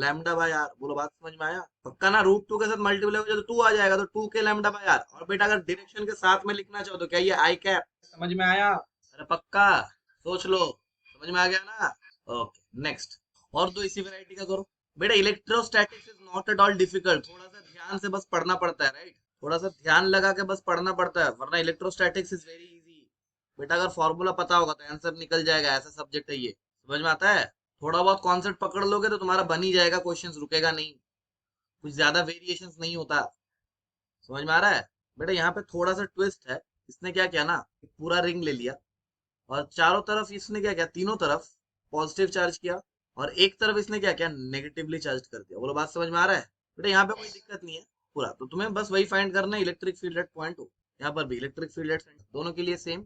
lambda by r. बोलो बात समझ में आया? पक्का ना? √2 के साथ मल्टीप्लाई हो जाए तो 2 आ जाएगा, तो 2k लैम्डा बाय आर। और बेटा अगर डायरेक्शन के साथ में लिखना चाहो तो क्या ये आई कैप? समझ में आया? अरे पक्का, सोच लो, समझ में आ गया ना? ओके नेक्स्ट, और दो इसी वैरायटी का करो। बेटा electrostatics is not at all difficult, थोड़ा सा ध्यान से बस पढ़ना पड़ता है, राइट? थोड़ा सा ध्यान लगा के बस पढ़ना पड़ता है, वरना इलेक्ट्रोस्टैटिक्स इज वेरी इजी। बेटा अगर फॉर्मूला पता होगा तो आंसर निकल जाएगा, ऐसा सब्जेक्ट है ये। समझ में आता है? थोड़ा बहुत कॉन्सेप्ट पकड़ लोगे तो तुम्हारा बन ही जाएगा, क्वेश्चंस रुकेगा नहीं, कुछ ज्यादा वेरिएशंस नहीं होता। समझ में आ रहा है? बेटा यहाँ पे थोड़ा सा ट्विस्ट है। इसने क्या किया ना, एक पूरा रिंग ले लिया और चारों तरफ इसने क्या किया, तीनों तरफ पॉजिटिव चार्ज किया, और एक तरफ इसने क्या किया, नेगेटिवली चार्ज कर दिया। बोलो बात समझ में आ रहा है? बेटा यहाँ पे कोई दिक्कत नहीं है पूरा, तो तुम्हें बस वही फाइंड करना है, इलेक्ट्रिक फील्ड एट पॉइंट हो। यहाँ पर भी इलेक्ट्रिक फील्ड एट दोनों के लिए सेम।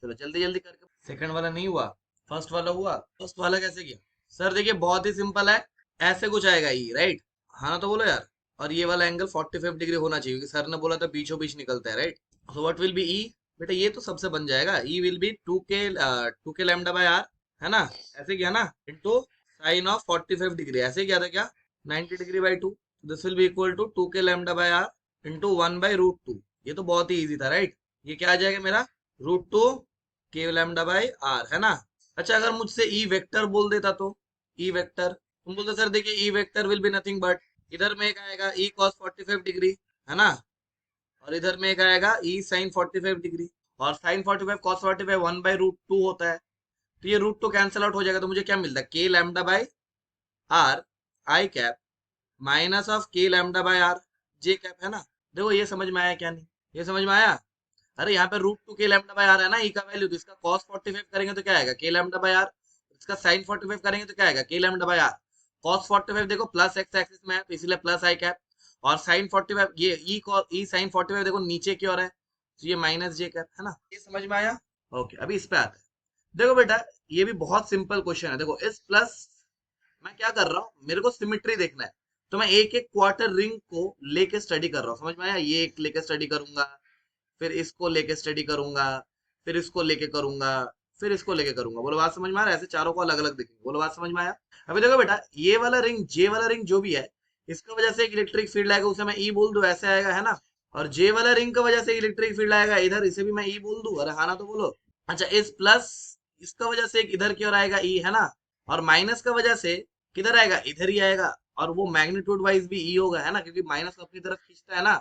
चलो जल्दी जल्दी करके, सेकंड वाला नहीं हुआ, फर्स्ट वाला हुआ। फर्स्ट वाला कैसे किया? सर देखिए बहुत ही सिंपल है, ऐसे कुछ आएगा ई, राइट? हाँ ना, तो बोलो यार। और ये वाला एंगल 45 डिग्री होना चाहिए, क्योंकि सर ने बोला था बीचों बीच निकलता है, right? So what will be E? बेटा ये तो सबसे बन जाएगा, E will be 2k lambda by R, है ना? ऐसे किया ना, इनटू साइन ऑफ 45 डिग्री, ऐसे किया था क्या, 90 degree by 2। This will be equal to 2k lambda by are into 1/√2। ये तो बहुत ही इजी था, राइट? ये क्या आ जाएगा मेरा, √2k लैम्डा बाय आर, है ना? अच्छा अगर मुझसे ई वेक्टर बोल देता तो, ई वेक्टर, तुम बोलते सर देखिए E vector will be nothing but, इधर में एक आएगा ई कॉस 45 डिग्री, है ना? और इधर में एक आएगा ई साइन 45 डिग्री, और साइन 45 कॉस 45 1/√2 होता है, तो ये √2 कैंसिल आउट हो जाएगा, तो मुझे क्या मिलता है, k lambda by are I cap minus of k lambda by R J cap, है ना? देखो ये समझ में आया क्या नहीं? ये समझ में आया? अरे यहाँ पे √2k लैम्डा बाय आर है ना ई का वैल्यू, तो इसका cos 45 करेंगे तो क्या आएगा, k लैम्डा बाय आर। इसका sin 45 करेंगे तो क्या आएगा, k lambda by r. cos 45 देखो प्लस एक्स एक्सिस में है, तो इसलिए प्लस आई कैप, और sin 45 ये ई sin 45 देखो नीचे की ओर है, तो ये माइनस जे कैप, है ना? ये समझ में आया? ओके अभी इस पे आते हैं। देखो बेटा ये भी बहुत सिंपल क्वेश्चन है। देखो इस प्लस, मैं क्या कर रहा हूँ, मेरे को सिमेट्री देखना है, तो मैं एक एक क्वार्टर रिंग को लेके स्टडी कर रहा हूँ। समझ में आया? ये एक लेके स्टडी करूंगा, फिर इसको लेके स्टडी करूंगा, फिर इसको लेके करूंगा, फिर इसको लेके करूंगा। बोलो बात समझ में आ रहा है? ऐसे चारों को अलग अलग देखेंगे। बोलो बात समझ में आया? अभी देखो बेटा ये वाला रिंग, जे वाला रिंग जो भी है, इसका वजह से एक इलेक्ट्रिक फील्ड आएगा, उसे मैं ई बोल दूं, ऐसे आएगा, है ना? और जे वाला रिंग का वजह से इलेक्ट्रिक फील्ड आएगा इधर, इसे भी मैं ई बोल दूं, अरे हाँ ना, तो बोलो। अच्छा इस प्लस, इसका वजह से एक इधर की ओर आएगा ई, है ना? और माइनस का वजह से किधर आएगा, इधर ही आएगा, और वो मैग्नीट्यूड वाइज भी ई होगा, है ना? क्योंकि माइनस को अपनी तरफ खींचता है ना,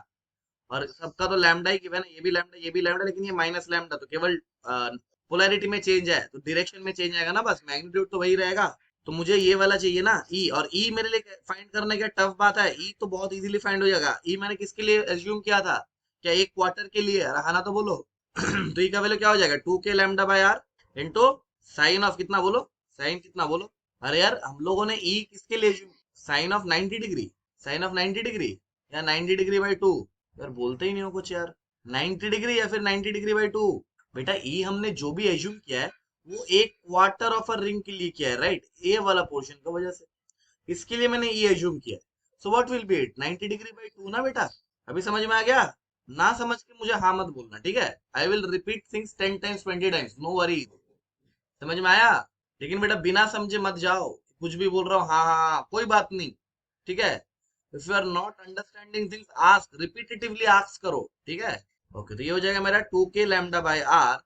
और सबका तो लैम्डा ही गिवन है, ये भी लैम्डा ये भी लैम्डा, लेकिन ये माइनस लैम्डा, तो केवल पोलैरिटी में चेंज है, तो डायरेक्शन में चेंज आएगा ना, बस मैग्नीट्यूड तो वही रहेगा। तो मुझे ये वाला चाहिए ना ई, और ई मेरे लिए फाइंड करने का टफ बात है, ई तो बहुत इजीली फाइंड हो जाएगा। ई मैंने किसके लिए एज्यूम किया था, क्या एक क्वार्टर के लिए, हाँ ना, तो बोलो। तो ई का वैल्यू क्या हो जाएगा, 2k lambda by are into sine of कितना, बोलो साइन कितना, बोलो। अरे यार हम लोगों ने ई किसके लिए, sine of 90 degree, sine of 90 degree या 90 डिग्री बाई 2, यार बोलते ही नहीं हो कुछ यार। 90 डिग्री या फिर 90 डिग्री बाई 2। बेटा ई हमने जो भी एज्यूम किया है वो एक क्वार्टर ऑफ अ रिंग के लिए किया है, राइट? ए वाला पोर्शन की वजह से इसके लिए मैंने ई एज्यूम किया। सो what will B it, 90 degree by 2 ना बेटा? अभी समझ में आ गया? ना समझ के मुझे हाँ मत बोलना, ठीक है? I will repeat things 10 times 20 times, no worry. समझ में आया? लेकिन बेटा बिना समझे मत जाओ, कुछ भी बोल रहा हूँ हाँ हाँ हाँ, कोई बात नहीं, ठीक है? If you are not understanding things ask, repetitively ask करो, ठीक है? ओके तो ये हो जाएगा मेरा 2k lambda by are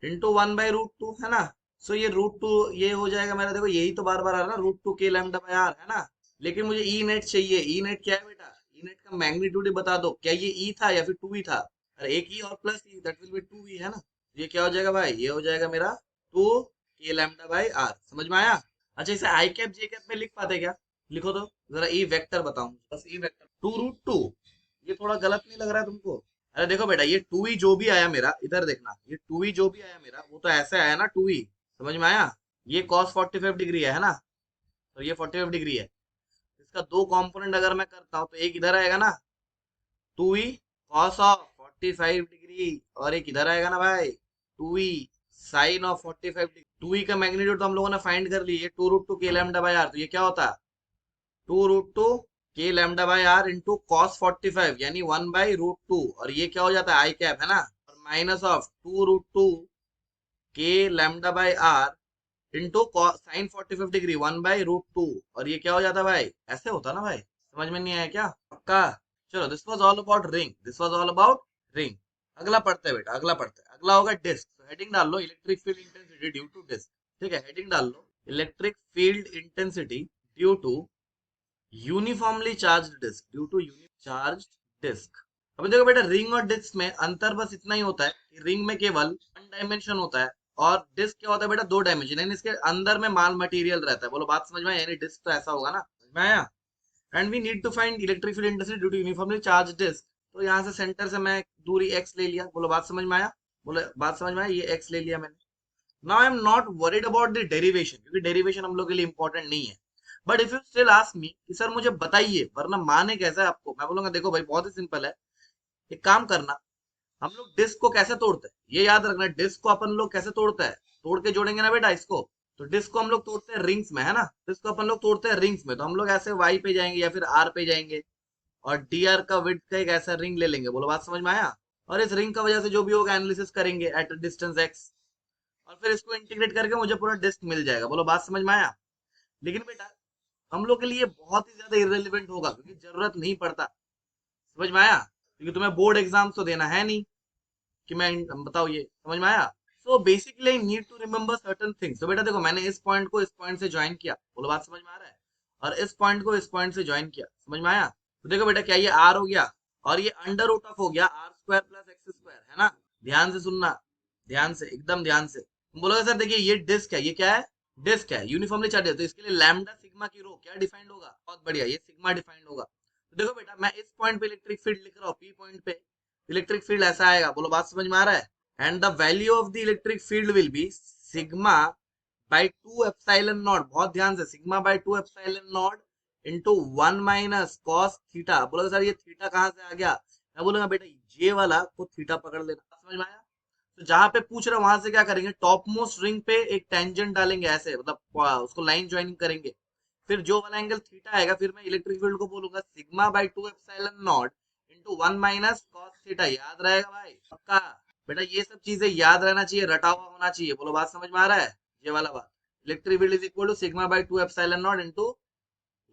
into 1/√2, है ना? सो ये रूट टू ये हो जाएगा मेरा, देखो यही तो बार बार आ रहा है ना, रूट टू के लैम्डा बाय आर है ना। लेकिन मुझे ई नेट चाहिए। ई नेट क्या है बेटा? ई नेट का मैग्नीट्यूड ही बता दो, क्या ये ई था या फिर टू ही था? अरे एक ई और plus E, that will be two E है ना। ये क्या हो जाएगा भाई? ये हो जाएगा मेरा टू के लैम्डा बाय आर। समझ में आया? अच्छा, इसे आई कैप जे कैप में लिख पाते क्या? लिखो तो जरा। ई वेक्टर बताऊं बस, E vector two root two. ये थोड़ा गलत नहीं लग रहा है तुमको? अरे देखो बेटा, ये टू ही जो भी आया मेरा, इधर देखना, ये टू ही जो भी आया मेरा वो तो ऐसे आया ना, टू ही। समझ में आया? ये cos 45 डिग्री है ना, तो ये 45 डिग्री है। इसका दो कंपोनेंट अगर मैं करता हूँ तो एक इधर आएगा ना, two E cos of 45 degree, और एक इधर आएगा ना भाई, two E sine of 45 degree. Two E का मैग्नीट्यूड तो हम लोगों ने फाइंड कर लिया, टू रूट टू के लैम्डा बाय आर। तो ये क्या होता है? टू रूट टू के lambda by are into cos 45 यानी वन बाई रूट टू, और ये क्या हो जाता है? आई कैप है ना, और minus of two root two के lambda by are into sine 45 degree one by root two, और ये क्या हो जाता है भाई? ऐसे होता ना भाई। समझ में नहीं आया क्या पक्का? चलो, this was all about ring, this was all about ring. अगला पढ़ते हैं बेटा, अगला पढ़ते हैं। अगला होगा डिस्क। तो हेडिंग डाल लो electric field intensity due to disc. ठीक है, हेडिंग डाल लो electric field intensity due to uniformly charged disc, due to charged disc. अभी देखो बेटा, रिंग और डिस्क में अंतर बस इतना ही होता है कि रिंग में केवल वन डायमेंशन होता है, और डिस्क क्या होता है बेटा? दो डायमेंशन, यानी इसके अंदर में माल मटेरियल रहता है। बोलो बात समझ में आया? यानी डिस्क तो ऐसा होगा ना। समझ में आया? And we need to find electric field intensity due to uniformly charge disc. तो यहाँ से सेंटर से मैं दूरी x ले लिया। बोलो बात समझ में आया? बोलो बात समझ में आया? ये x ले लिया मैंने। Now I am not worried about the derivation, क्योंकि डेरिवेशन हम लोग के लिए इंपॉर्टेंट नहीं है। But if you still ask me कि सर मुझे बताइए, वरना माने कैसा है आपको, मैं बोलूंगा देखो भाई बहुत ही सिंपल है। एक काम करना, हम लोग डिस्क को कैसे तोड़ते हैं ये याद रखना। डिस्क को अपन लोग कैसे तोड़ते हैं? तोड़ के जोड़ेंगे ना बेटा इसको। तो डिस्क को हम लोग तोड़ते हैं रिंग्स में, है ना। डिस्क को अपन लोग तोड़ते हैं रिंग्स में, तो हम लोग ऐसे वाई पे जाएंगे या फिर आर पे जाएंगे, और डी आर का विड्थ का एक ऐसा रिंग ले लेंगे। बोलो बात समझ में आया? और इस रिंग का वजह से जो भी होगा एनालिसिस करेंगे एट डिस्टेंस एक्स, और फिर इसको इंटीग्रेट करके मुझे पूरा डिस्क मिल जाएगा। बोलो बात समझ में आया? लेकिन बेटा हम लोग के लिए बहुत ही ज्यादा इरेलीवेंट होगा, क्योंकि जरूरत नहीं पड़ता। समझ में आया? क्योंकि तुम्हें बोर्ड एग्जाम तो देना है नहीं कि मैं बताओ ये। समझ में आया? So basically I need to remember certain things. तो बेटा देखो, मैंने इस पॉइंट को इस पॉइंट से ज्वाइन किया। बोलो बात समझ में आ रहा है? और इस पॉइंट को इस पॉइंट से ज्वाइन किया। समझ में आया? तो देखो बेटा, क्या ये आर हो गया, और ये अंडर रूट ऑफ हो गया r square plus x square, है ना। ध्यान से सुनना, ध्यान से, एकदम ध्यान से। तुम बोलोगे सर देखिए ये डिस्क है, ये क्या है? डिस्क है, यूनिफॉर्मली चार्ज है, तो इसके लिए लैम्डा सिग्मा की रो क्या डिफाइंड होगा? बहुत बढ़िया, ये सिग्मा डिफाइंड होगा। तो देखो बेटा, मैं इस पॉइंट पे इलेक्ट्रिक फील्ड लिख रहा हूँ, पी पॉइंट पे इलेक्ट्रिक फील्ड ऐसा आएगा। बोलो बात समझ में आ रहा है? And the value of the electric field will B sigma by two epsilon not. बहुत ध्यान से, sigma by two epsilon naught into one minus cos theta. बोलोगे सर ये थीटा कहाँ से आ गया? मैं बोलूंगा बेटा जे वाला को थीटा पकड़ लेना। समझ में आया? तो जहां पे पूछ रहे वहां से क्या करेंगे, टॉप मोस्ट रिंग पे एक टेंजेंट डालेंगे ऐसे, मतलब उसको लाइन ज्वाइनिंग करेंगे। फिर जो वाला एंगल थीटा आएगा, फिर मैं इलेक्ट्रिक फील्ड को बोलूंगा sigma by two epsilon naught into one minus cos theta. याद रहेगा भाई पक्का? बेटा ये सब चीजें याद रहना चाहिए, रटा हुआ होना चाहिए। बोलो बात समझ में आ रहा है? ये वाला बात, electric field is equal to sigma by two epsilon naught into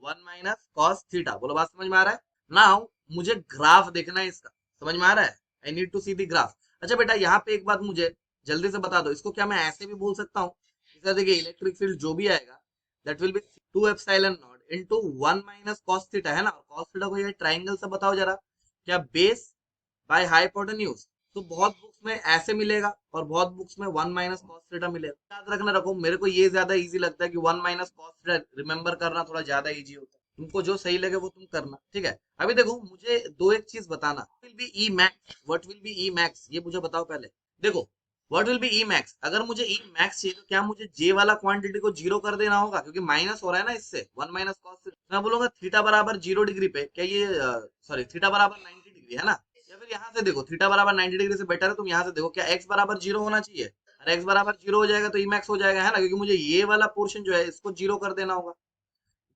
one minus cos theta. बोलो बात समझ में आ रहा है? नाउ मुझे ग्राफ देखना है इसका। समझ में आ रहा है? I need to see the graph. अच्छा बेटा, यहाँ पे एक बात मुझे जल्दी से बता दो, इसको क्या मैं ऐसे भी बोल सकता हूँ? इसका देखिए इलेक्ट्रिक फील्ड जो भी आएगा that will be two epsilon naught into one minus cos theta, है ना। कॉस थीटा को ये ट्राइंगल से बताओ जरा, क्या बेस बाय हाइपोटेन्यूज। तो बहुत बुक्स में ऐसे मिलेगा और बहुत बुक्स में वन माइनस कॉस थीटा मिलेगा। याद रखना, रखो, मेरे को ये ज्यादा इजी लगता है कि one minus cos theta remember करना थोड़ा ज्यादा इजी होता है। तुमको जो सही लगे वो तुम करना, ठीक है। अभी देखो, मुझे दो एक चीज बताना, will be E max, what will be E max, ये मुझे बताओ पहले। देखो, what will be E max, अगर मुझे ई मैक्स चाहिए तो क्या मुझे जे वाला क्वांटिटी को जीरो कर देना होगा? क्योंकि माइनस हो रहा है ना इससे, वन माइनस कॉस। मैं बोलूंगा थीटा बराबर 0 डिग्री पे, क्या ये सॉरी थीटा बराबर 90 डिग्री, है ना। या फिर यहाँ से देखो, थीटा बराबर 90 डिग्री से बेटर है, तुम यहाँ से देखो क्या एक्स बराबर 0 होना चाहिए। अरे एक्स बराबर 0 हो जाएगा तो ई मैक्स हो जाएगा, है ना, क्योंकि मुझे ये वाला पोर्शन जो है इसको 0 कर देना होगा।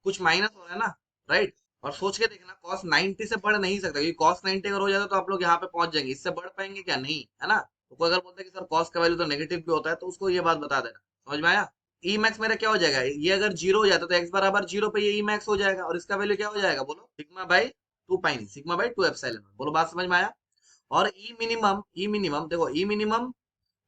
कुछ माइनस हो रहा है ना, राइट। और सोच के देखना, कॉस 90 से बढ़ नहीं सकता, क्योंकि कॉस 90 अगर हो जाता तो आप लोग यहाँ पे पहुंच जाएंगे। इससे बढ़ पाएंगे क्या? नहीं, है ना। तो कोई अगर बोलता है कि सर कॉस का वैल्यू तो नेगेटिव भी होता है, तो उसको ये बात बता देना। समझ में आया? ई मैक्स मेरा क्या हो जाएगा, ये अगर 0 हो जाता तो एक्स बराबर 0 पे ये ई मैक्स हो जाएगा, और इसका वैल्यू क्या हो जाएगा? बोलो sigma by two pi, sigma by two epsilon. बोलो बात समझ में आया? और ई मिनिमम देखो, E minimum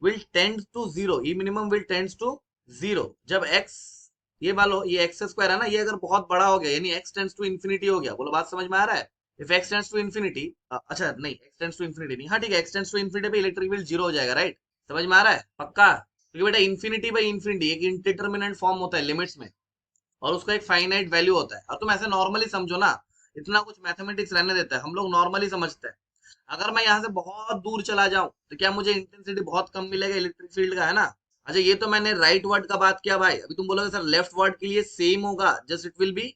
will tend to zero, E minimum will tends to zero. जब एक्स, ये वालो ये एक्स स्क्वायर है ना, ये अगर बहुत बड़ा हो गया यानी एक्स टेंड्स टू इन्फिनिटी हो गया, बोलो बात समझ में आ रहा है? If x tends to infinity, अच्छा नहीं एक्स टेंड्स टू इन्फिनिटी नहीं, हाँ ठीक है, एक्स टेंड्स टू इन्फिनिटी पे इलेक्ट्रिक फील्ड जीरो हो जाएगा, राइट? समझ में आ रहा है पक्का? क्योंकि बेटा इन्फिनिटी बाई इन्फिनिटी एक इंडिटरमिनेंट फॉर्म होता है लिमिट्स में, और उसका एक फाइनाइट वैल्यू होता है। और तुम ऐसे नॉर्मली समझो ना, इतना कुछ मैथमेटिक्स रहने देता है, हम लोग नॉर्मली समझते हैं। अगर मैं यहाँ से बहुत दूर चला जाऊं तो क्या मुझे इंटेंसिटी बहुत कम मिलेगा इलेक्ट्रिक फील्ड का, है ना? अच्छा ये तो मैंने राइट वर्ड का बात किया भाई, अभी तुम बोलोगे सर लेफ्ट वर्ड के लिए सेम होगा, just it will B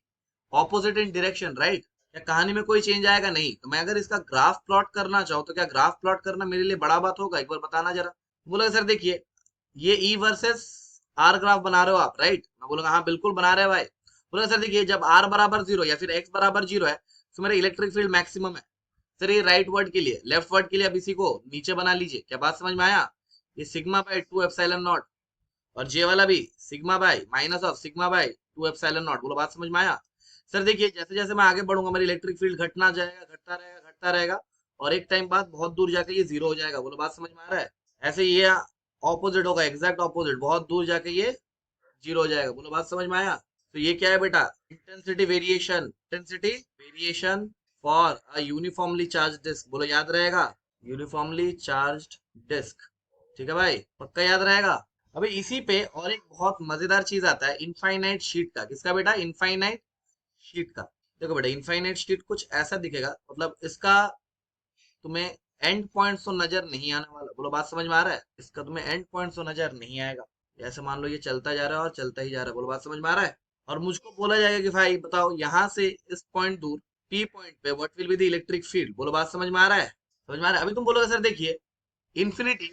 opposite in direction, right? क्या कहानी में कोई चेंज आएगा? नहीं। तो मैं अगर इसका ग्राफ प्लॉट करना चाहूँ तो क्या ग्राफ प्लॉट करना मेरे लिए बड़ा बात होगा? एक बार बताना जरा। बोलोगे सर देखिए, ये ई वर्सेस आर ग्राफ बना रहे हो आप, राइट? मैं बोलूंगा हाँ बिल्कुल बना रहे हैं भाई। बोलोगे सर देखिए, जब आर बराबर जीरो या फिर एक्स बराबर जीरो है तो मेरा इलेक्ट्रिक फील्ड मैक्सिमम है। सर ये राइट वर्ड के लिए, लेफ्ट वर्ड के लिए अब इसी को नीचे बना लीजिए। क्या बात समझ में आया? ये sigma by two epsilon naught, और जे वाला भी sigma by minus of sigma by two epsilon not. बोलो बात समझ में आया? सर देखिए जैसे जैसे मैं आगे बढ़ूंगा मेरी इलेक्ट्रिक फील्ड घटना जाएगा, घटता रहेगा, घटता रहेगा, और एक टाइम बाद बहुत दूर जाके ये जीरो हो जाएगा। बोलो बात समझ में आ रहा है? ऐसे ये ऑपोजिट होगा, एग्जैक्ट ऑपोजिट, बहुत दूर जाके ये जीरो हो जाएगा। बोलो बात समझ में आया? तो ये क्या है बेटा? Intensity variation for a uniformly charge disc. बोलो याद रहेगा? Uniformly charged disc. ठीक है भाई, पक्का याद रहेगा? अभी इसी पे और एक बहुत मजेदार चीज आता है, इनफाइनाइट शीट का। किसका बेटा? इनफाइनाइट शीट का। देखो बेटा इनफाइनाइट शीट कुछ ऐसा दिखेगा, मतलब इसका तुम्हें एंड पॉइंट्स तो नजर नहीं आने वाला। बोलो बात समझ में आ रहा है? इसका तुम्हें एंड पॉइंट्स तो नजर नहीं आएगा। ऐसे मान लो ये चलता जा रहा है और चलता ही जा रहा है। बोलो बात समझ में आ रहा है? और मुझको बोला जाएगा कि भाई बताओ यहाँ से इस पॉइंट दूर पी पॉइंट पे what will be the electric field. बोलो बात समझ में आ रहा है? समझ में आ रहा है? अभी तुम बोलोगे सर देखिए, infinity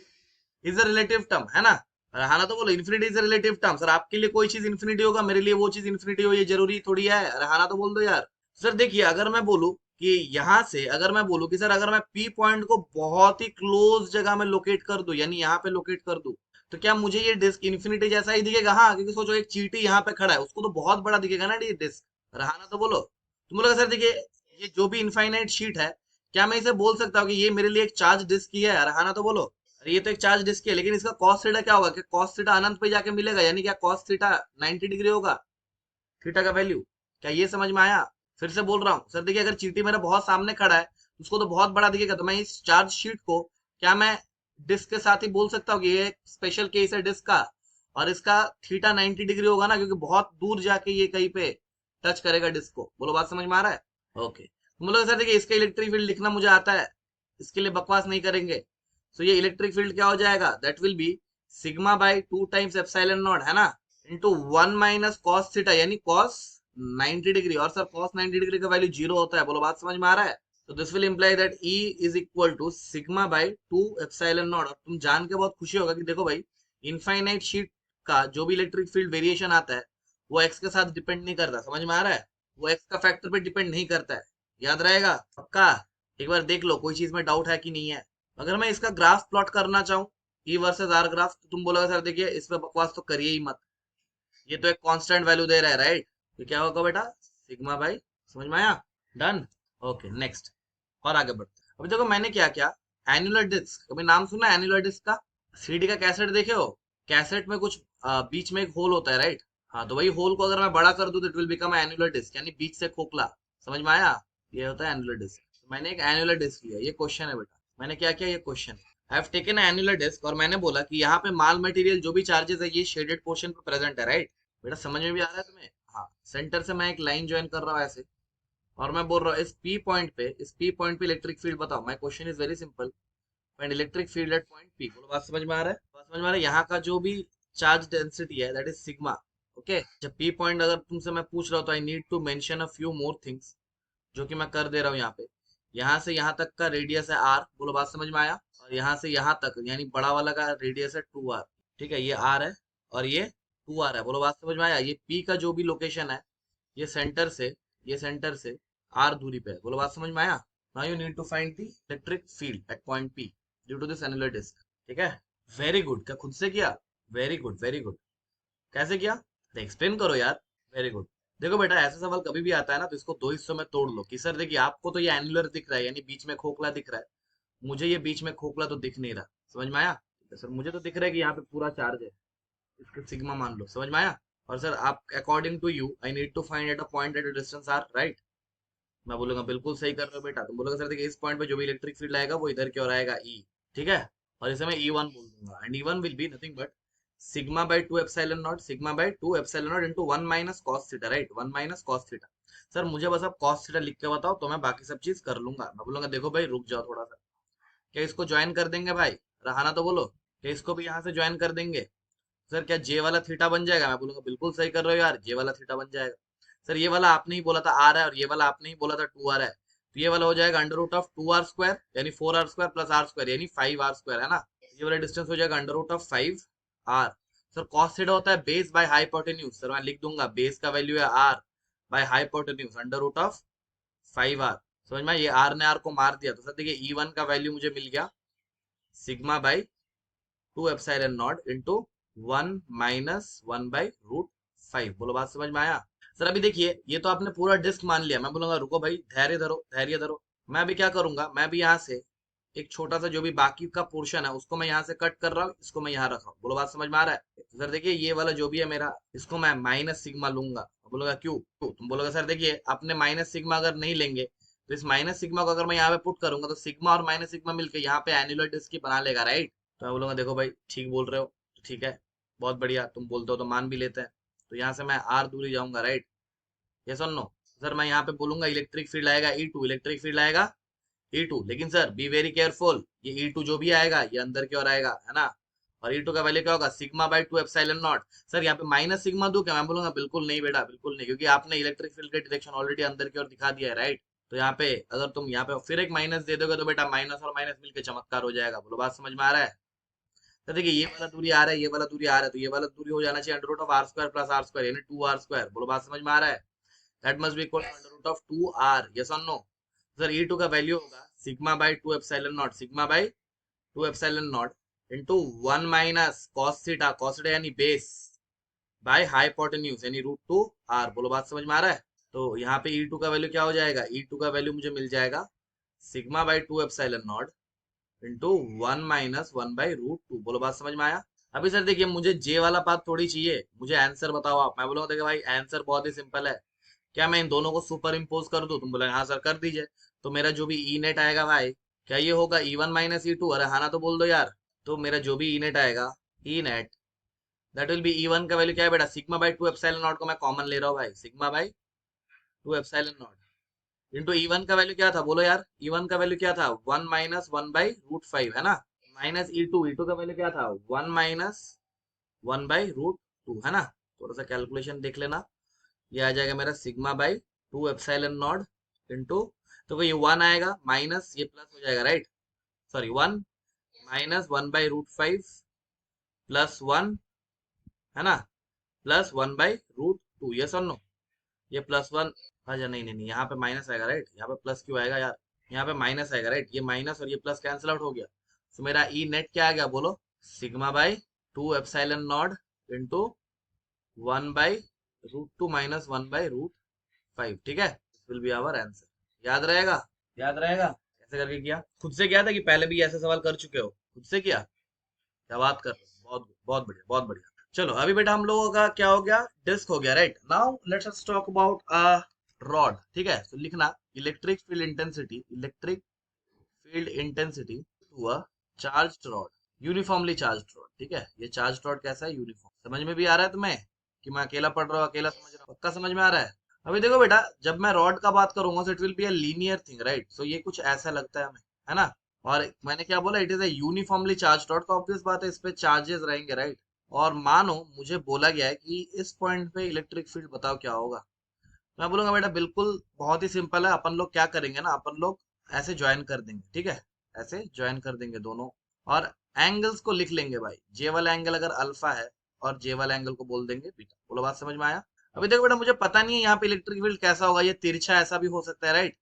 is a relative term, है ना? हाँ ना, तो बोलो infinity is a relative term. Sir आपके लिए कोई चीज इन्फिनिटी होगा, मेरे लिए वो चीज इन्फिनिटी हो, ये जरूरी थोड़ी है? अरे हाँ ना, तो बोल दो यार। सर देखिए, अगर मैं बोलूं कि यहाँ से अगर मैं बोलूं कि सर अगर मैं पी पॉइंट को बहुत ही क्लोज जगह में लोकेट कर दूं, यानी यहाँ पे लोकेट कर दूं, तो क्या मुझे ये डिस्क इन्फिनिटी जैसा ही दिखेगा? हाँ, क्योंकि सोचो एक चींटी यहाँ पे खड़ा है, उसको तो बहुत बड़ा दिखेगा ना ये डिस्क। अरे हाँ ना, तो बोलो। तुम बोलोगे सर देखिए, ये जो भी इनफाइनाइट शीट है, क्या मैं इसे बोल सकता हूँ कि ये मेरे लिए एक चार्ज डिस्क ही है? अरे हाँ ना, तो बोलो। अरे ये तो एक चार्ज डिस्क है, लेकिन इसका कॉस थीटा क्या होगा? कि कॉस थीटा अनंत पे जाके मिलेगा, यानी क्या कॉस थीटा 90 डिग्री होगा, थीटा का वैल्यू। क्या ये समझ में आया? फिर से बोल रहा हूँ सर देखिए, अगर चींटी मेरा बहुत सामने खड़ा है, उसको तो बहुत बड़ा दिखेगा, तो मैं इस चार्ज शीट को क्या मैं डिस्क के साथ ही बोल सकता हूँ कि ये एक स्पेशल केस है डिस्क का, और इसका थीटा 90 डिग्री होगा ना, क्योंकि बहुत दूर जाके ये कहीं पे टच करेगा डिस्क को। बोलो बात समझ में आ रहा है? ओके, तुम लोग सर देखिए इसका इलेक्ट्रिक फील्ड लिखना मुझे आता है, इसके लिए बकवास नहीं करेंगे। तो ये इलेक्ट्रिक फील्ड क्या हो जाएगा? That will B sigma by two times epsilon not, है ना, into one minus cos theta, यानी कॉस 90 डिग्री। और सर कॉस 90 डिग्री का वैल्यू जीरो होता है। बोलो बात समझ में आ रहा है? तो this will imply that E is equal to sigma by two epsilon naught. और तुम जान के बहुत खुशी होगा कि देखो भाई, इनफाइनाइट शीट का जो भी इलेक्ट्रिक फील्ड वेरिएशन आता है वो एक्स के साथ डिपेंड नहीं करता। समझ में आ रहा है? वो एक्स का फैक्टर पे डिपेंड नहीं करता है। याद रहेगा पक्का? एक बार देख लो कोई चीज में डाउट है कि नहीं है। अगर मैं इसका ग्राफ प्लॉट करना चाहूँ, ई वर्सेस आर ग्राफ, तो तुम बोलोगे सर देखिए इस पे बकवास तो करिए ही मत, ये तो एक कांस्टेंट वैल्यू दे रहा है, राइट? तो क्या होगा बेटा? सिग्मा बाई, समझ में आया? डन। ओके नेक्स्ट, और आगे बढ़ते हैं। अभी देखो मैंने क्या किया, एनुलर डिस्क, कभी नाम सुना है एनुलर डिस्क का? सीडी का कैसेट देखे हो? कैसेट में कुछ बीच में एक होल होता है, राइट? हाँ, तो वही होल को अगर मैं बड़ा कर दूं तो it will become annular disc, यानी बीच से खोखला। समझ में आया? ये होता है एनुलर डिस्क। तो मैंने एक एनुलर डिस्क लिया, ये क्वेश्चन है बेटा। मैंने क्या किया, ये question I have taken annular disc, और मैंने बोला कि यहाँ पे माल मटेरियल जो भी चार्जेस है ये शेडेड पोर्शन पे प्रेजेंट है, राइट? बेटा समझ में भी आ रहा है तुम्हें? हाँ, सेंटर से मैं एक लाइन ज्वाइन कर रहा हूँ ऐसे, और मैं बोल रहा हूँ इस पी पॉइंट पे इलेक्ट्रिक फील्ड बताओ। My question is very simple, find electric field at point P. बोलो बात समझ में आ रहा है? बात समझ में आ रहा है? यहाँ का जो भी चार्ज डेंसिटी है दैट इज सिग्मा। ओके, जब पी पॉइंट अगर तुमसे मैं पूछ रहा हूँ तो I need to mention a few more things, जो कि मैं कर दे रहा हूँ यहाँ पे। यहाँ से यहाँ तक का रेडियस है आर। बोलो बात समझ में आया? और यहाँ से यहाँ तक यानी बड़ा वाला का रेडियस है 2r। ठीक है, ये आर है और ये 2r है। बोलो बात समझ में आया? ये पी का जो भी लोकेशन है, ये सेंटर से आर दूरी पे है। बोलो बात समझ में आया? Now you need to find the electric field at point P due to this annular disc. ठीक है, वेरी गुड। क्या खुद से किया? Very good very good. कैसे किया? एक्सप्लेन करो यार। Very good. देखो बेटा ऐसा सवाल कभी भी आता है ना तो इसको दो हिस्सों में तोड़ लो, कि सर देखिए आपको तो ये एनुलर दिख रहा है यानी बीच में खोखला दिख रहा है, मुझे ये बीच में खोखला तो दिख नहीं रहा। समझ में आया? सर मुझे तो दिख रहा है कि यहाँ पे पूरा चार्ज है। इसके सिग्मा मान लो, समझ में आया। और सर आप according to you I need to find at a point at a distance r, right. मैं बोलूंगा बिल्कुल सही कर रहे हो बेटा। तुम बोलोगे सर देखिए इस पॉइंट पे जो भी इलेक्ट्रिक फील्ड आएगा वो इधर की ओर आएगा ई, ठीक है। और इसे मैं E1 बोल दूंगा and E1 will be nothing but sigma by 2 epsilon naught, sigma by 2 epsilon naught into 1 minus cos theta, right, 1 minus cos theta. Sir मुझे बस आप cos थीटा लिख के बताओ तो मैं बाकी सब चीज कर लूंगा। मैं बोलूंगा देखो भाई रुक जाओ थोड़ा सा, क्या इसको ज्वाइन कर देंगे भाई, रहाना तो बोलो, क्या इसको भी यहाँ से ज्वाइन कर देंगे। सर क्या जे वाला थीटा बन जाएगा, मैं बोलूंगा बिल्कुल सही कर रहे हो यार, जे वाला थीटा बन जाएगा। सर ये वाला आपने ही बोला था आर है और ये वाला आपने ही बोला था 2 आर है, तो ये वाला हो जाएगा under root of 2 r square यानी 4 r स्क्वायर प्लस आर स्क्वायर यानी 5 r स्क्वायर, है ना। ये वाला डिस्टेंस हो जाएगा under root of 5 r। Sir cos theta होता है बेस बाय हाइपोटेन्यूज, सर मैं लिख दूंगा बेस का वैल्यू है r by hypotenuse under root of 5 r। समझ में, ये r ने r को मार दिया, तो सर देखिए E1 का वैल्यू मुझे मिल गया sigma by 2 epsilon naught into 1 minus 1 by root 5। बोलो बात समझ में आया। सर अभी देखिए ये तो आपने पूरा डिस्क मान लिया, मैं बोलूंगा रुको भाई धैर्य धरो धैर्य धरो। मैं अभी क्या करूंगा, मैं भी यहाँ से एक छोटा सा जो भी बाकी का पोर्शन है उसको मैं यहाँ से कट कर रहा हूँ, इसको मैं यहाँ रख रहा हूँ। बोलो बात समझ में आ रहा है। तो सर देखिए ये वाला जो भी है मेरा, इसको मैं माइनस सिग्मा लूंगा। बोलोगा क्यों क्यों? तुम बोलोगे सर देखिए अपने माइनस सिग्मा अगर नहीं लेंगे तो इस माइनस सिग्मा को अगर मैं यहाँ पे पुट करूंगा तो सिग्मा और माइनस सिग्मा मिलकर यहाँ पे एनुलर डिस्क की बना लेगा, राइट। तो मैं बोलूंगा देखो भाई ठीक बोल रहे हो, तो ठीक है, बहुत बढ़िया, तुम बोलते हो तो मान भी लेते हैं। तो यहाँ से मैं आर दूरी जाऊंगा, राइट, यस और नो। सर मैं यहाँ पे बोलूंगा इलेक्ट्रिक फील्ड आएगा E2, इलेक्ट्रिक फील्ड आएगा E2, लेकिन सर बी वेरी केयरफुल, ये E2 जो भी आएगा ये अंदर की ओर आएगा, है ना। और E2 का वैल्यू क्या होगा sigma by 2 epsilon not. Sir यहाँ पे माइनस सिग्मा दूं क्या, मैं बोलूंगा बिल्कुल नहीं बेटा बिल्कुल नहीं, क्योंकि आपने इलेक्ट्रिक फील्ड का डायरेक्शन ऑलरेडी अंदर की ओर दिखा दिया है, राइट। तो यहाँ पे अगर तुम यहाँ पे फिर एक माइनस दे दोगे तो बेटा माइनस और माइनस मिलकर चमत्कार हो जाएगा। बोलो बात समझ में आ रहा है। तो देखिए ये वाला दूरी आ रहा है, ये वाला दूरी आ रहा है, तो ये वाला दूरी हो जाना चाहिए under root of r square plus r square यानी 2 r स्क्वायर। बोलो बात समझ में आ रहा है। That must be equal to under root of 2 r, yes और नो। सर E2 का वैल्यू होगा sigma by 2 epsilon naught, sigma by 2 epsilon naught into 1 minus cos theta यानी बेस बाय हाइपोटेन्यूज यानी रूट 2 r। बोलो बात समझ में आ रहा है। तो यहाँ पे E2 का वैल्यू क्या हो जाएगा, E2 का वैल्यू मुझे मिल जाएगा sigma by 2 epsilon naught into 1 - 1/√2। बोलो बात समझ में आया। अभी सर देखिए मुझे जे वाला पार्ट थोड़ी चाहिए, मुझे आंसर बताओ आप। मैं बोलूंगा देखिए भाई आंसर बहुत ही सिंपल है, क्या मैं इन दोनों को सुपर इम्पोज कर दूं। तुम बोले हाँ सर कर दीजिए। तो मेरा जो भी ई नेट आएगा भाई, क्या ये होगा E1 - E2, अरे हाँ ना तो बोल दो यार। तो मेरा जो भी ई नेट आएगा, E net that will be E1 का वैल्यू क्या है बेटा सिग्मा बाय 2 एप्सिलॉन नॉट को मैं कॉमन ले रहा हूँ भाई, sigma by 2 epsilon naught into E1 का वैल्यू क्या था बोलो यार, E1 का वैल्यू क्या था 1 - 1/√5, है ना। माइनस E2 का वैल्यू क्या था 1 - 1/√2, है ना। थोड़ा सा कैलकुलेशन देख लेना, ये आ जाएगा मेरा sigma by 2 epsilon naught into, तो ये 1 आएगा माइनस ये प्लस हो जाएगा, राइट, सॉरी 1 - 1/√5 प्लस 1, है ना, प्लस 1/√2, यस और नो। ये प्लस 1, अच्छा नहीं नहीं नहीं यहाँ पे माइनस आएगा, राइट, यहाँ पे प्लस क्यों आएगा यार, यहाँ पे माइनस आएगा, राइट, ये माइनस और ये प्लस कैंसिल आउट हो गया। तो मेरा ई नेट क्या आ गया बोलो sigma by 2 epsilon naught into 1/√2 minus 1/√5, ठीक है, विल बी आवर आंसर। याद रहेगा, याद रहेगा। कैसे करके किया, खुद से किया था कि पहले भी ऐसे सवाल कर चुके हो, खुद से किया, क्या बात कर रहे हो, बहुत बहुत बढ़िया बहुत बढ़िया। चलो अभी बेटा हम लोगों का क्या हो गया, डिस्क हो गया, right. Now let's us talk about a rod, ठीक है। तो लिखना electric field intensity to a charged rod, uniformly charged rod, ठीक है। ये चार्ज्ड रॉड कैसा है, यूनिफॉर्म। समझ में भी आ रहा है तुम्हें कि मैं अकेला पढ़ रहा हूँ, अकेला समझ रहा हूँ, पक्का समझ में आ रहा है। अभी देखो बेटा जब मैं रॉड का बात करूंगा तो it will be a linear thing, right. So ये कुछ ऐसा लगता है हमें, है ना। और मैंने क्या बोला, it is a uniformly charge rod, तो ऑब्वियस बात है इस पे चार्जेस रहेंगे, राइट। और मानो मुझे बोला गया है कि इस पॉइंट पे इलेक्ट्रिक फील्ड बताओ क्या होगा। मैं बोलूंगा बेटा बिल्कुल बहुत ही सिंपल है, अपन लोग क्या करेंगे ना, अपन लोग ऐसे ज्वाइन कर देंगे, ठीक है, ऐसे ज्वाइन कर देंगे दोनों, और एंगल्स को लिख लेंगे भाई। जे वाला एंगल अगर अल्फा है और जे वाला एंगल को बोल देंगे बीटा। बोलो बात समझ में आया। अभी देखो बेटा मुझे पता नहीं है यहाँ पे इलेक्ट्रिक फील्ड कैसा होगा, ये तिरछा ऐसा भी हो सकता है, राइट,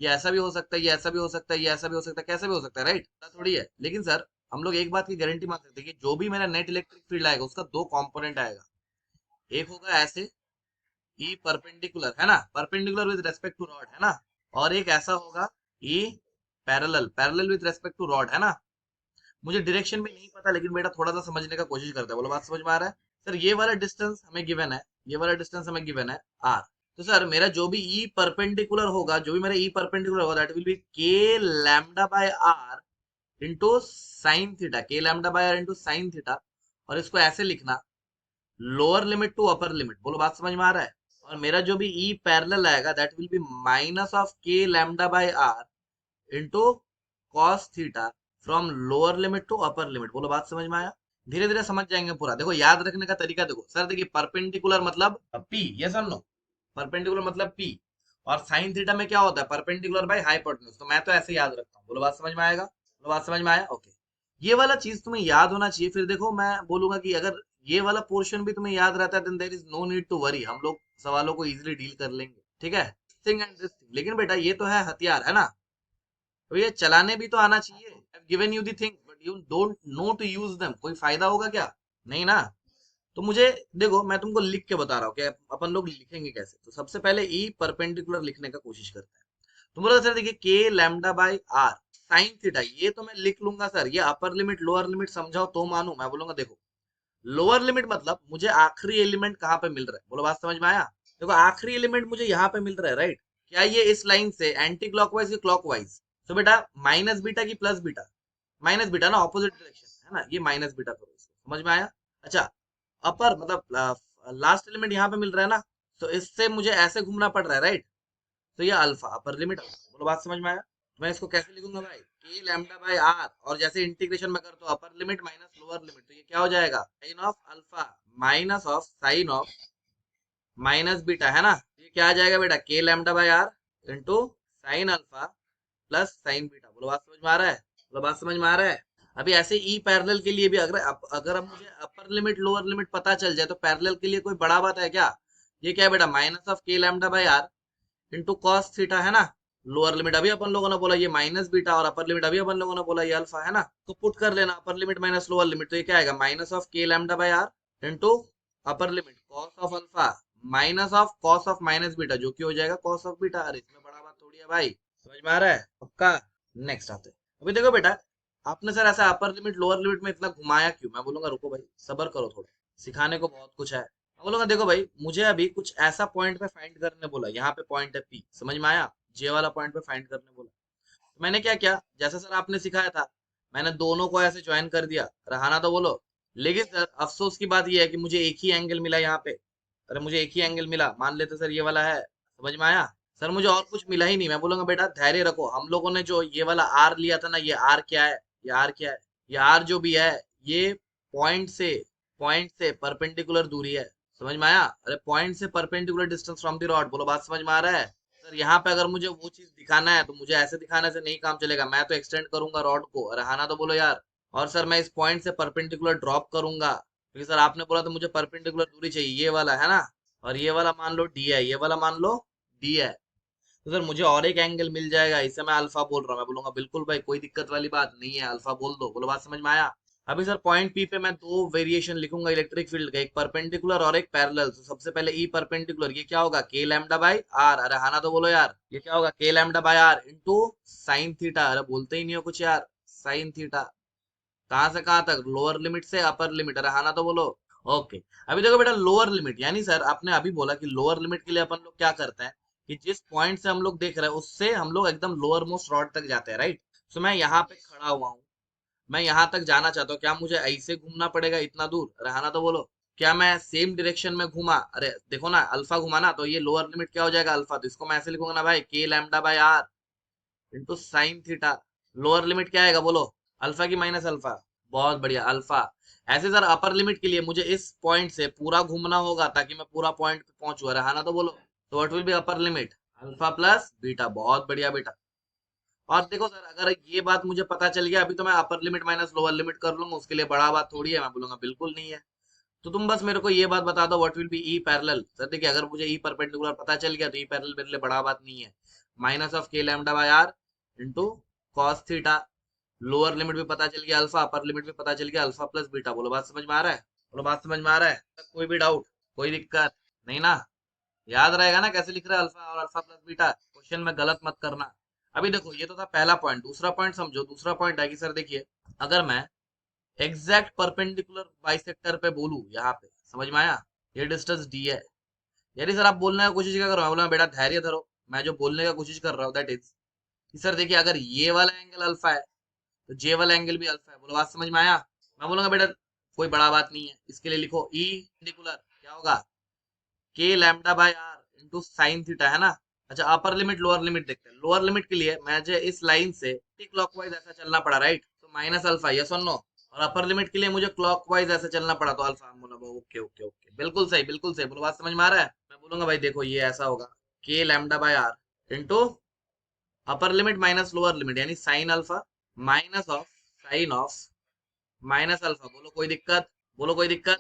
ये ऐसा भी हो सकता है, ये ऐसा भी हो सकता है, ये ऐसा भी हो सकता है, कैसे भी हो सकता है, राइट, थोड़ी है। लेकिन सर हम लोग एक बात की गारंटी मान सकते हैं कि जो भी मेरा नेट इलेक्ट्रिक फील्ड आएगा उसका दो कंपोनेंट आएगा, एक होगा ऐसे ई परपेंडिकुलर, है ना, perpendicular with respect to rod, है ना, और एक ऐसा होगा E parallel with respect to rod, है ना। मुझे डायरेक्शन भी नहीं पता लेकिन बेटा थोड़ा सा समझने का कोशिश करता है। बोलो बात समझ में आ रहा है। सर ये वाला डिस्टेंस हमें गिवन है, ये वाला डिस्टेंस हमें गिवन है r। तो सर मेरा जो भी ई परपेंडिकुलर होगा, जो भी मेरा ई परपेंडिकुलर होगा, that will be K lambda by are into sine theta, K lambda by are into sine theta. और इसको ऐसे लिखना, lower limit to upper limit, बोलो बात समझ में आ रहा है। और मेरा जो भी ई पैरेलल आएगा that will be minus of के lambda by are into cos theta from lower limit to upper limit, बोलो बात समझ में आया। धीरे धीरे समझ जाएंगे पूरा। देखो याद रखने का तरीका देखो सर, देखिए परपेंडिकुलर मतलब पी, यस और नो, परपेंडिकुलर मतलब पी। और साइन थीटा में क्या होता है, परपेंडिकुलर बाय हाइपोटेन्यूज। तो मैं तो ऐसे याद रखता हूँ, बोलो बात समझ में आएगा, बोलो बात समझ में आया, ओके। ये वाला चीज तुम्हें याद होना चाहिए। फिर देखो मैं बोलूंगा कि अगर ये वाला पोर्शन भी तुम्हें याद रहता है then there is no need to worry, हम लोग सवालों को इजीली डील कर लेंगे, ठीक है। थिंग एंड दिस थिंग, लेकिन बेटा ये तो है हथियार, है ना, तो ये चलाने भी तो आना चाहिए। Given you the thing but you don't know to use them, कोई फायदा होगा क्या, नहीं ना। तो मुझे देखो मैं तुमको लिख के बता रहा हूँ कि अपन लोग लिखेंगे कैसे। तो सबसे पहले ई परपेंडिकुलर लिखने का कोशिश करते हैं। तो बोला सर देखिए k lambda by r sine theta, ये तो मैं लिख लूंगा सर, ये अपर लिमिट लोअर लिमिट समझाओ तो मानू। मैं बोलूंगा देखो लोअर लिमिट मतलब मुझे आखिरी एलिमेंट कहाँ पे मिल रहा है, बोलो बात समझ में आया। देखो आखिरी एलिमेंट मुझे यहाँ पे मिल रहा है, राइट। क्या ये इस लाइन से एंटी क्लॉकवाइज या क्लॉकवाइज। तो बेटा माइनस बीटा की प्लस बीटा, माइनस बीटा ना, ऑपोजिट डायरेक्शन है ना, ये माइनस बीटा करो, इसको समझ में आया। अच्छा अपर मतलब लास्ट एलिमेंट यहाँ पे मिल रहा है ना, तो इससे मुझे ऐसे घूमना पड़ रहा है, राइट। तो ये अल्फा अपर लिमिट, बोलो बात समझ में आया। तो मैं इसको कैसे लिखूंगा भाई, के लैम्डा बाय आर, और जैसे इंटीग्रेशन में करता हूँ upper limit minus lower limit, तो ये क्या हो जाएगा, sine of alpha minus of sine of minus beta, है ना। ये क्या आ जाएगा बेटा, k lambda by are into sine alpha plus sine beta, बोलो बात समझ में आ रहा है, बोलो बात समझ में आ रहा है। अभी ऐसे ई पैरेलल के लिए भी अगर अब मुझे अपर लिमिट लोअर लिमिट पता चल जाए तो पैरेलल के लिए कोई बड़ा बात है क्या। ये क्या है बेटा, माइनस ऑफ के lambda by are into cos theta, है ना। लोअर लिमिट अभी अपन लोगों ने बोला ये माइनस बीटा, और अपर लिमिट अभी अपन लोगों ने बोला ये अल्फा, है ना। तो पुट कर लेना upper limit minus lower limit, तो ये क्या आएगा, माइनस ऑफ के lambda by are into upper limit cos of alpha minus of cos of minus beta, जो कि हो जाएगा कॉस ऑफ बीटा। अरे इसमें बड़ा बात थोड़ी है भाई, समझ में आ रहा है पक्का। नेक्स्ट आते हैं। अभी देखो बेटा आपने सर ऐसा अपर लिमिट लोअर लिमिट में इतना घुमाया क्यों। मैं बोलूंगा रुको भाई सबर करो थोड़ा, सिखाने को बहुत कुछ है। मैं बोलूंगा देखो भाई मुझे अभी कुछ ऐसा पॉइंट पे फाइंड करने बोला, यहाँ पे पॉइंट है पी, समझ में आया, जे वाला पॉइंट पे फाइंड करने बोला। तो मैंने क्या किया, जैसा सर आपने सिखाया था मैंने दोनों को ऐसे ज्वाइन कर दिया, रहाना तो बोलो। लेकिन सर अफसोस की बात यह है कि मुझे एक ही एंगल मिला यहाँ पे। अरे मुझे एक ही एंगल मिला, मान लेते सर ये वाला है, समझ में आया। सर मुझे और कुछ मिला ही नहीं। मैं बोलूंगा बेटा धैर्य रखो, हम लोगों ने जो ये वाला आर लिया था ना, ये आर क्या है, ये आर क्या है, ये आर जो भी है ये पॉइंट से परपेंडिकुलर दूरी है, समझ में आया। अरे पॉइंट से perpendicular distance from the rod, बोलो बात समझ में आ रहा है। सर यहाँ पे अगर मुझे वो चीज दिखाना है तो मुझे ऐसे दिखाने से नहीं काम चलेगा, मैं तो एक्सटेंड करूंगा रॉड को। अरे हाँ ना तो बोलो यार। और सर मैं इस पॉइंट से परपेंडिकुलर ड्रॉप करूंगा, क्योंकि सर आपने बोला तो मुझे परपेंडिकुलर दूरी चाहिए, ये वाला है ना। और ये वाला मान लो डी है, ये वाला मान लो डी है। तो सर मुझे और एक एंगल मिल जाएगा, इसे मैं अल्फा बोल रहा हूँ। मैं बोलूंगा बिल्कुल भाई कोई दिक्कत वाली बात नहीं है, अल्फा बोल दो, बोलो बात समझ में आया। अभी सर पॉइंट पी पे मैं दो वेरिएशन लिखूंगा इलेक्ट्रिक फील्ड का, एक परपेंडिकुलर और एक पैरेलल। तो सबसे पहले ई परपेंडिकुलर, ये क्या होगा, के लैम्डा बाय आर, अरे हाँ ना तो बोलो यार, ये क्या होगा, के lambda by are into sine theta, अरे बोलते ही नहीं हो कुछ यार, साइन थीटा। कहाँ से कहाँ तक, लोअर लिमिट से अपर लिमिट, अरे हाँ ना तो बोलो। ओके अभी देखो बेटा लोअर लिमिट, यानी सर आपने अभी बोला कि लोअर लिमिट के लिए अपन लोग क्या करते हैं कि जिस पॉइंट से हम लोग देख रहे हैं उससे हम लोग एकदम लोअर मोस्ट रॉड तक जाते हैं, राइट। तो मैं यहाँ पे खड़ा हुआ हूँ, मैं यहाँ तक जाना चाहता हूँ, क्या मुझे ऐसे घूमना पड़ेगा इतना दूर, रहना तो बोलो। क्या मैं सेम डायरेक्शन में घूमा, अरे देखो ना अल्फा घुमा ना, तो ये लोअर लिमिट क्या हो जाएगा अल्फा, तो इसको मैं ऐसे लिखूंगा ना भाई, k lambda by are into sine theta. Lower limit क्या आएगा बोलो, अल्फा की माइनस अल्फा, बहुत बढ़िया अल्फा। ऐसे सर अपर लिमिट के लिए मुझे इस पॉइंट से पूरा घूमना होगा ताकि मैं पूरा पॉइंट पे पहुंचू, रहा ना तो बोलो। तो what will B upper limit, alpha plus beta, बहुत बढ़िया बेटा। और देखो सर अगर ये बात मुझे पता चल गया अभी तो मैं अपर लिमिट माइनस लोअर लिमिट कर लूंगा, उसके लिए बड़ा बात थोड़ी है। मैं बोलूंगा बिल्कुल नहीं है। तो तुम बस मेरे को ये बात बता दो what will be E parallel. Sir देखिए अगर मुझे ई परपेंडिकुलर पता चल गया तो ई पैरेलल मेरे लिए बड़ा बात नहीं है, माइनस ऑफ के lambda by are into cos theta. Lower limit भी पता चल गया अल्फा, अपर लिमिट भी पता चल गया अल्फा प्लस बीटा, बोलो बात समझ में आ रहा है, बोलो बात समझ में आ रहा है। कोई भी डाउट, कोई दिक्कत नहीं ना, याद रहेगा ना कैसे लिख रहा है अल्फा और अल्फा प्लस बीटा, क्वेश्चन में गलत मत करना। अभी देखो ये तो था पहला पॉइंट, दूसरा पॉइंट समझो। दूसरा पॉइंट है कि सर देखिए अगर मैं एग्जैक्ट परपेंडिकुलर बाइसेक्टर पे बोलूं यहाँ पे, समझ में आया? ये डिस्टेंस डी है। यानी सर आप बोलने का कोशिश क्या कर रहे हो? मैं बोला बेटा धैर्य धरो, मैं जो बोलने का कोशिश कर रहा हूँ दैट इज कि सर देखिए अगर ये वाला एंगल अल्फा है तो जे वाला एंगल भी अल्फा है। बोलो बात समझ में आया? मैं बोलूंगा बेटा कोई बड़ा बात नहीं है, इसके लिए लिखो ई परपेंडिकुलर क्या होगा, के lambda by are into sine theta, है ना? अच्छा अपर लिमिट लोअर लिमिट देखते हैं। लोअर लिमिट के लिए मुझे इस लाइन से क्लॉकवाइज ऐसा चलना पड़ा, राइट? तो माइनस अल्फा, यस और नो? और अपर लिमिट के लिए मुझे क्लॉकवाइज ऐसे चलना पड़ा तो अल्फा। बोला ओके ओके ओके, बिल्कुल सही बिल्कुल सही। बोलो बात समझ में आ रहा है? मैं बोलूंगा भाई देखो ये ऐसा होगा, के lambda by are into upper limit minus lower limit यानी sine alpha minus of sine of minus alpha. बोलो कोई दिक्कत? बोलो कोई दिक्कत?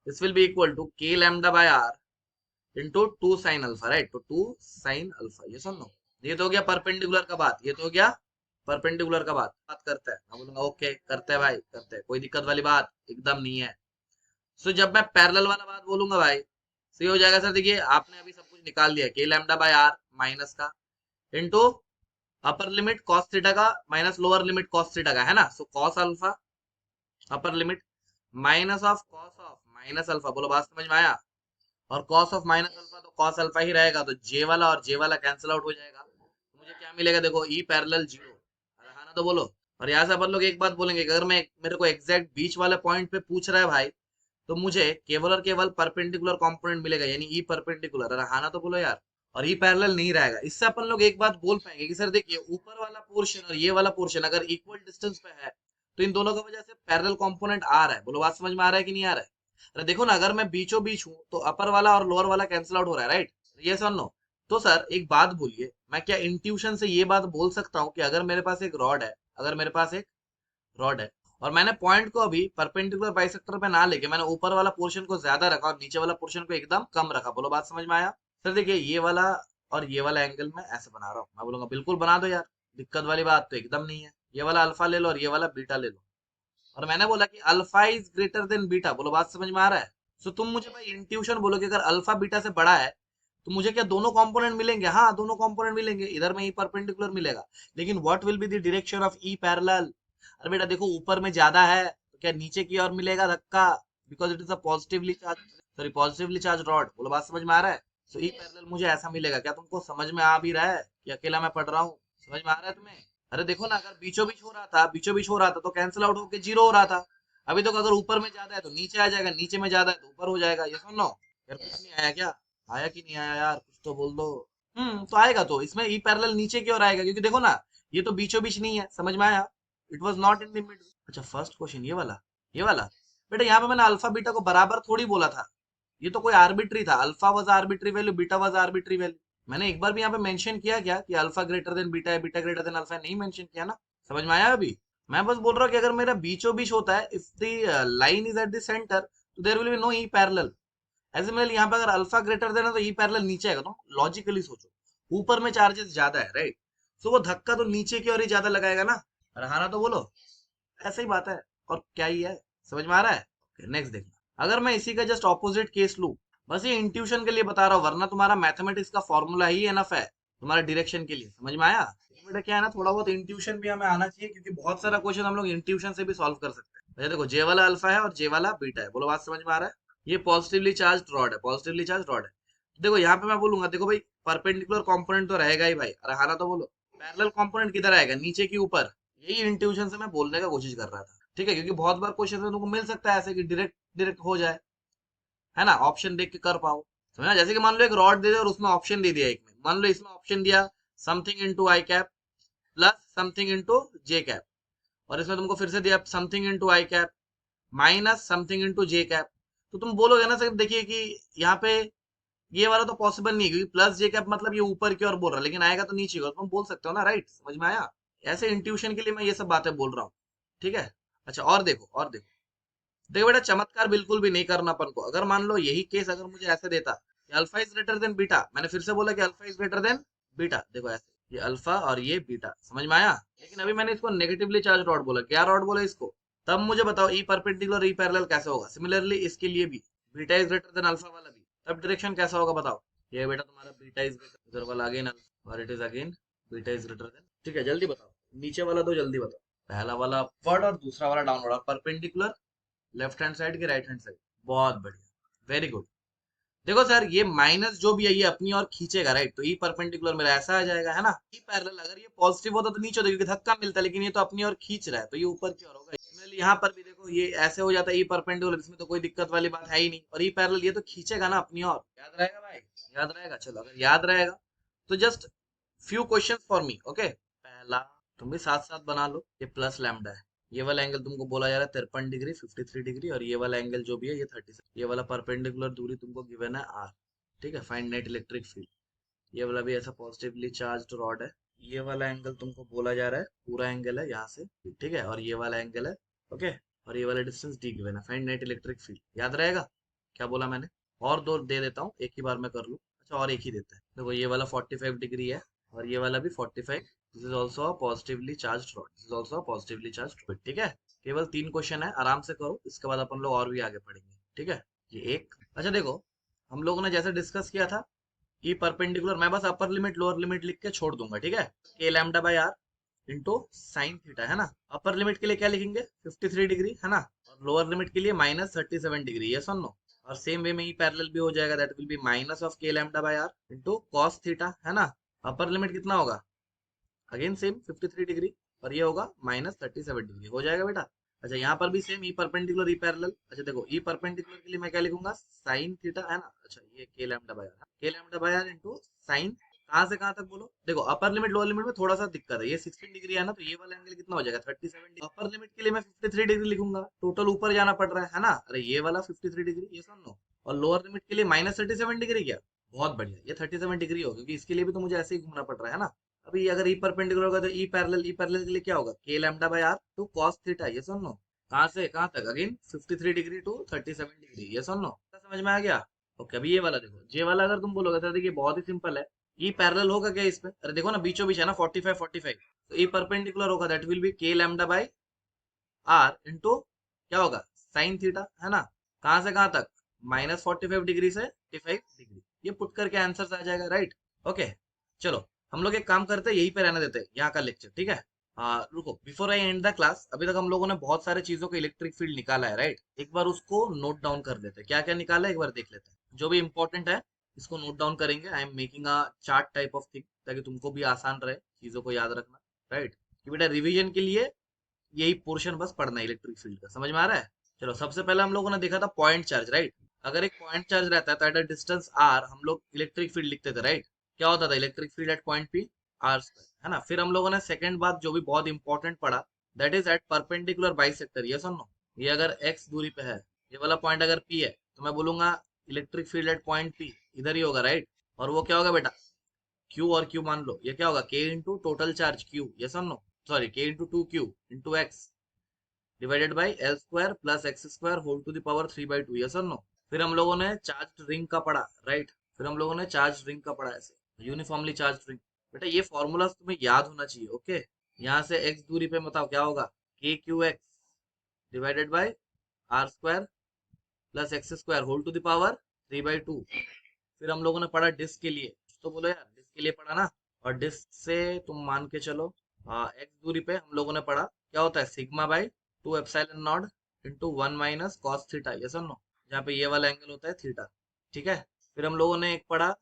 This will be equal to के lambda by are into two sine alpha, right? तो टू साइन अल्फा, ये सुन लो। ये तो हो गया परपेंडिकुलर का बात, ये तो हो गया परपेंडिकुलर का बात करते हैं। मैं बोलूंगा ओके करते हैं भाई करते हैं, कोई दिक्कत वाली बात एकदम नहीं है। सो जब मैं पैरेलल वाला बात बोलूंगा भाई सही हो जाएगा। सर देखिए आपने अभी सब कुछ निकाल दिया, K lambda by R minus का into upper limit cos theta का minus lower limit cos theta का, है ना? So cos alpha upper limit minus of cos of minus alpha. बोलो बात समझ में आया? और कॉस ऑफ माइनस अल्फा तो कॉस अल्फा ही रहेगा, तो जे वाला और जे वाला कैंसिल आउट हो जाएगा। तो मुझे क्या मिलेगा देखो, ई पैरेलल जीरो। हाँ ना? तो बोलो। और यहाँ से अपन लोग एक बात बोलेंगे, अगर मैं मेरे को एग्जैक्ट बीच वाले पॉइंट पे पूछ रहा है भाई तो मुझे केवल और केवल परपेंडिकुलर कंपोनेंट मिलेगा यानी ई परपेंडिकुलर। अरे हाँ ना? तो बोलो यार। और ई पैरेलल नहीं रहेगा। इससे अपन लोग एक बात बोल पाएंगे कि सर देखिए ऊपर वाला पोर्शन और ये वाला पोर्शन अगर इक्वल डिस्टेंस पे है तो इन दोनों की वजह से पैरेलल कंपोनेंट आ रहा है। बोलो बात समझ में आ रहा है कि नहीं आ रहा है? अरे देखो ना, अगर मैं बीचों बीच हूं तो अपर वाला और लोअर वाला कैंसिल आउट हो रहा है, राइट? ये सर नो। तो सर एक बात बोलिए, मैं क्या इंट्यूशन से ये बात बोल सकता हूँ कि अगर मेरे पास एक रॉड है, अगर मेरे पास एक रॉड है और मैंने पॉइंट को अभी परपेंडिकुलर बाइसेक्टर पे ना लेके मैंने ऊपर वाला पोर्शन को ज्यादा रखा और नीचे वाला पोर्शन को एकदम कम रखा। बोलो बात समझ में आया? सर देखिए ये वाला और ये वाला एंगल मैं ऐसे बना रहा हूँ। मैं बोलूंगा बिल्कुल बना दो यार, दिक्कत वाली बात तो एकदम नहीं है। ये वाला अल्फा ले लो और ये वाला बीटा ले लो। और मैंने बोला कि alpha is greater then beta. बोलो बात समझ में आ रहा है? सो तुम मुझे भाई इंट्यूशन बोलो कि अगर अल्फा बीटा से बड़ा है तो मुझे क्या दोनों कंपोनेंट मिलेंगे? हाँ दोनों कंपोनेंट मिलेंगे, इधर में ई परपेंडिकुलर मिलेगा। लेकिन what will be the direction of E parallel? अरे बेटा देखो ऊपर में ज्यादा है तो क्या नीचे की ओर मिलेगा धक्का? Because it is a positively charge, sorry positively charge rod. बोलो बात समझ में आ रहा है? सो ई पैरेलल मुझे ऐसा मिलेगा। क्या तुमको समझ में आ भी रहा है कि अकेला मैं पढ़ रहा हूँ? समझ में आ रहा है तुम्हें? अरे देखो ना, अगर बीचों बीच हो रहा था, बीचों बीच हो रहा था तो कैंसिल आउट होकर जीरो हो रहा था। अभी तो अगर ऊपर में ज्यादा है तो नीचे आ जाएगा, नीचे में ज्यादा है तो ऊपर हो जाएगा। ये सुन लो यार, कुछ नहीं आया क्या? आया कि नहीं आया यार? कुछ तो बोल दो। तो आएगा तो इसमें ई पैरेलल नीचे की ओर आएगा क्योंकि देखो ना ये तो बीचों बीच नहीं है। समझ में आया? It was not in the mid. अच्छा फर्स्ट क्वेश्चन ये वाला बेटा यहाँ पे मैंने अल्फा बीटा को बराबर थोड़ी बोला था। ये तो कोई आर्बिट्री था। Alpha was arbitrary value, beta was arbitrary value. मैंने एक बार भी यहाँ पे मेंशन किया क्या कि अल्फा ग्रेटर देन बीटा है, बीटा ग्रेटर देन अल्फा है? नहीं मेंशन किया ना? समझ में आया अभी? मैं बस बोल रहा हूँ कि अगर मेरा बीचों बीच होता है, if the line is at the centre तो there will be no E parallel. ऐसे में यहाँ पे अगर अल्फा ग्रेटर देन है तो ई पैरेलल नीचे आएगा। तो लॉजिकली सोचो, ऊपर में चार्जेस ज्यादा है, राइट? सो वो धक्का तो नीचे की ओर ही ज्यादा लगाएगा ना? अरे हाँ ना? तो बोलो। ऐसा ही बात है और क्या ही है। समझ में आ रहा है? नेक्स्ट देखना, अगर मैं इसी का जस्ट ऑपोजिट केस लूं, बस ये इंट्यूशन के लिए बता रहा हूँ वरना तुम्हारा मैथमेटिक्स का फॉर्मूला ही एनफ है तुम्हारे डायरेक्शन के लिए। समझ में आया? बेटा क्या है ना, थोड़ा बहुत इंट्यूशन भी हमें आना चाहिए क्योंकि बहुत सारा क्वेश्चन हम लोग इंट्यूशन से भी सॉल्व कर सकते हैं। देखो जे वाला अल्फा है और जे वाला बीटा है। बोलो बात समझ में आ रहा है? ये पॉजिटिवली चार्ज रॉड है, पॉजिटिवली चार्ज रॉड है। देखो यहाँ पे मैं बोलूंगा देखो भाई परपेंडिकुलर कंपोनेंट तो रहेगा ही भाई। अरे हाँ ना? तो बोलो। पैरेलल कंपोनेंट किधर आएगा? नीचे की ऊपर? यही इंट्यूशन से मैं बोलने का कोशिश कर रहा था, ठीक है? क्योंकि बहुत बार क्वेश्चन में तुमको मिल सकता है ऐसे कि डायरेक्ट डायरेक्ट हो जाए, है ना? ऑप्शन देख के कर पाओ। समझना? जैसे कि मान लो एक रॉड दे दे और उसमें ऑप्शन दे दिया, एक में मान लो इसमें ऑप्शन दिया something into I cap plus something into J cap, और इसमें तुमको फिर से दिया something into I cap minus something into J cap. तो तुम बोलोगे ना सर देखिए कि यहाँ पे ये वाला तो पॉसिबल नहीं है क्योंकि प्लस जे कैप मतलब ये ऊपर की ओर बोल रहा है लेकिन आएगा तो नीचे की ओर। तुम बोल सकते हो ना, राइट? समझ में आया? ऐसे इंट्यूशन के लिए मैं ये सब बातें बोल रहा हूँ, ठीक है? अच्छा और देखो और देखो, देखो बेटा चमत्कार बिल्कुल भी नहीं करना अपन को। अगर मान लो यही केस अगर मुझे ऐसे देता कि alpha is greater then beta, मैंने फिर से बोला कि alpha is greater then beta, देखो ऐसे ये अल्फा और ये बीटा। समझ में आया? लेकिन अभी मैंने इसको नेगेटिवली चार्ज रॉड बोला। क्या रॉड बोला इसको? तब मुझे बताओ ई परपेंडिकुलर ई पैरेलल कैसे होगा? सिमिलरली इसके लिए भी beta is greater then alpha वाला भी, तब डायरेक्शन कैसा होगा बताओ? ये बेटा तुम्हारा बीटा इज ग्रेटर, इधर वाला अगेन और it is again beta is greater then. ठीक है जल्दी बताओ, नीचे वाला तो जल्दी बताओ। पहला वाला अपवर्ड और दूसरा वाला डाउनवर्ड और परपेंडिकुलर लेफ्ट हैंड साइड की राइट हैंड साइड। बहुत बढ़िया। Very good. देखो सर, ये माइनस जो भी है ये अपनी और खींचेगा, राइट? तो ई परपेंडिकुलर मेरा ऐसा आ जाएगा, है ना? ई पैरेलल अगर ये पॉजिटिव होता तो नीचे होता, क्योंकि धक्का मिलता है, लेकिन ये तो अपनी और खींच रहा है, तो ये ऊपर की ओर होगा। Similarly, यहाँ पर भी देखो ये ऐसे हो जाता है ई परपेंडिकुलर, इसमें तो कोई दिक्कत वाली बात है ही नहीं। और ई पैरेलल ये तो खींचेगा ना अपनी और। याद रहेगा भाई? याद रहेगा? चलो, अगर याद रहेगा तो just few question for me, okay? पहला, तुम भी साथ साथ बना लो। ये प्लस लैम्डा है, ये वाला एंगल तुमको बोला जा रहा है 53 डिग्री, 53 डिग्री, और ये वाला एंगल जो भी है ये 36। ये वाला परपेंडिकुलर दूरी तुमको गिवन है आर। ठीक है, फाइंड नेट इलेक्ट्रिक फील्ड। ये वाला भी ऐसा पॉजिटिवली चार्ज्ड रॉड है। ये वाला एंगल तुमको बोला जा रहा है, पूरा एंगल है यहाँ से, ठीक है, और ये वाला एंगल है, ओके, और ये वाला डिस्टेंस डी गिवन है। Find net electric field. याद रहेगा क्या बोला मैंने? और दो दे देता हूँ, एक ही बार में कर लूँ। अच्छा, और एक ही देता है। देखो ये वाला 45 डिग्री है, और ये वाला भी 45। This is also a positively charged rod, this is also a positively charged rod. ठीक है, केवल 3 क्वेश्चन है, आराम से करो, इसके बाद अपन लोग और भी आगे पढ़ेंगे। ठीक है, ये एक। अच्छा देखो, हम लोगों ने जैसे डिस्कस किया था, ई परपेंडिकुलर, मैं बस अपर लिमिट लोअर लिमिट लिख के छोड़ दूंगा, ठीक है? K lambda by are into sine theta, है ना? अपर लिमिट के लिए क्या लिखेंगे? 53 डिग्री, है ना? और लोअर लिमिट के लिए -37 डिग्री, ये सुन लो। और सेम वे में ई पैरेलल भी हो जाएगा, that will be minus of के lambda by are into cos theta, है ना? अपर लिमिट कितना होगा? अगेन सेम 53 डिग्री, और ये होगा -37 डिग्री, हो जाएगा बेटा? अच्छा, यहाँ पर भी same E perpendicular E parallel. अच्छा देखो, ई परपेंडिकुलर के लिए मैं क्या लिखूंगा? साइन थीटा, है ना? अच्छा, ये k lambda by r, k lambda by are into sine, कहाँ से कहाँ तक बोलो? देखो अपर लिमिट लोअर लिमिट में थोड़ा सा दिक्कत है, ये 16 डिग्री है ना, तो ये वाला एंगल कितना हो जाएगा? 37 डिग्री। अपर लिमिट के लिए मैं 53 डिग्री लिखूंगा, टोटल ऊपर जाना पड़ रहा है ना? अरे ये वाला 53 डिग्री, ये सुन लो। और लोअर लिमिट के लिए -37 डिग्री, क्या? बहुत बढ़िया, ये 37 डिग्री होगा, क्योंकि इसके लिए भी तो मुझे ऐसे ही घूमना पड़ रहा है ना। अभी अगर ई परपेंडिकुलर होगा तो ई पैरेलल के लिए क्या होगा? के lambda by r to cos theta, ये सुन लो। कहाँ से कहाँ तक? अगेन 53 डिग्री टू 37 डिग्री, ये सुन लो। समझ में आ गया? ओके, अभी ये वाला देखो, ये वाला अगर तुम बोलोगे तो देखिए बहुत ही सिंपल है। ई पैरेलल होगा क्या इस पे? अरे देखो ना, बीचों बीच है ना, 45 45, तो ई परपेंडिकुलर होगा, that will be K lambda by are into क्या होगा? साइन थीटा, है ना? कहाँ से कहाँ तक? -45 डिग्री से 45 डिग्री, ये पुट करके आंसर आ जाएगा, राइट? ओके, चलो हम लोग एक काम करते हैं, यहीं पे रहने देते हैं यहाँ का लेक्चर, ठीक है? रुको, before I and the class, अभी तक हम लोगों ने बहुत सारे चीजों का इलेक्ट्रिक फील्ड निकाला है, राइट? एक बार उसको नोट डाउन कर लेते हैं, क्या क्या निकाला है एक बार देख लेते हैं, जो भी इंपॉर्टेंट है इसको नोट डाउन करेंगे। I am making a chart type of thing, ताकि तुमको भी आसान रहे चीजों को याद रखना, राइट? कि बेटा रिवीजन के लिए यही पोर्शन बस पढ़ना है इलेक्ट्रिक फील्ड का, समझ में आ रहा है? चलो, सबसे पहले हम लोगों ने देखा था पॉइंट चार्ज, राइट? अगर एक पॉइंट चार्ज रहता है तो एट अ डिस्टेंस आर हम लोग इलेक्ट्रिक फील्ड लिखते थे, राइट? क्या होता था? Electric field at point P, r square, है ना? फिर हम लोगों ने सेकंड बात जो भी बहुत इंपॉर्टेंट पढ़ा, that is at perpendicular bisector, ये सुनो। ये अगर एक्स दूरी पे है, ये वाला पॉइंट अगर पी है, तो मैं बोलूंगा electric field at point P इधर ही होगा, राइट? और वो क्या होगा बेटा? क्यू और क्यू मान लो, ये क्या होगा? के इंटू टोटल चार्ज क्यू, ये सुनो, sorry, k into 2q into x divided by L square plus x square whole to the power 3/2, yes और नो? फिर हम लोगों ने चार्ज रिंग का पढ़ा, राइट? फिर हम लोगों ने चार्ज रिंग का पढ़ा, ऐसे यूनिफॉर्मली चार्ज रिंग। बेटा ये फॉर्मूला तुम्हें याद होना चाहिए, ओके? यहाँ से एक्स दूरी पे बताओ क्या होगा? K q x divided by are square plus x square whole to the power 3/2। फिर हम लोगों ने पढ़ा डिस्क के लिए, तो बोलो यार, डिस्क के लिए पढ़ा ना? और डिस्क से तुम मान के चलो, एक्स दूरी पे हम लोगों ने पढ़ा क्या होता है? Sigma by 2 epsilon naught into 1 minus cos theta, ये सुनो, जहाँ पे ये वाला एंगल होता है थीटा, ठीक है? फिर हम लोगों ने एक पढ़ा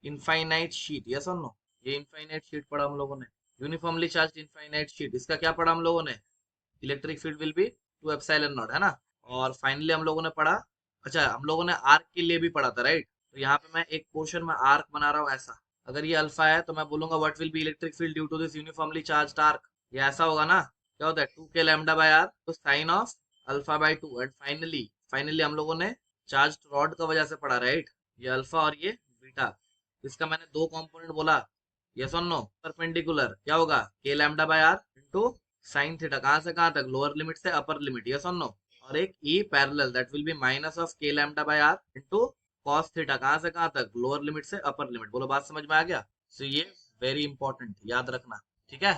इनफाइनाइट शीट, ये सुनो, ये इनफाइनाइट शीट पढ़ा हम लोगों ने, यूनिफॉर्मली चार्ज इनफाइनाइट शीट। इसका क्या पढ़ा हम लोगों ने? Electric field will be 2 epsilon not, है ना? और फाइनली हम लोगों ने पढ़ा, अच्छा हम लोगों ने आर्क के लिए भी पढ़ा था, राइट? तो यहाँ पे मैं एक पोर्शन में आर्क बना रहा हूँ ऐसा, अगर ये अल्फा है तो मैं बोलूंगा what will be electric field due to this uniformly charged arc, ये ऐसा होगा ना? क्या होता है? 2 k lambda by are to sine of alpha by 2। And finally finally हम लोगों ने चार्ज रॉड का वजह से पढ़ा, राइट? ये अल्फा और ये बीटा, इसका मैंने दो कंपोनेंट बोला, यस और नो? परपेंडिकुलर क्या होगा? के lambda by are into sine theta, कहाँ से कहाँ तक? लोअर लिमिट से अपर लिमिट, यस और नो? और एक E parallel, that will be minus of के lambda by are into cos theta, कहाँ से कहाँ तक? लोअर लिमिट से अपर लिमिट। बोलो बात समझ में आ गया? सो ये वेरी इंपॉर्टेंट, याद रखना, ठीक है?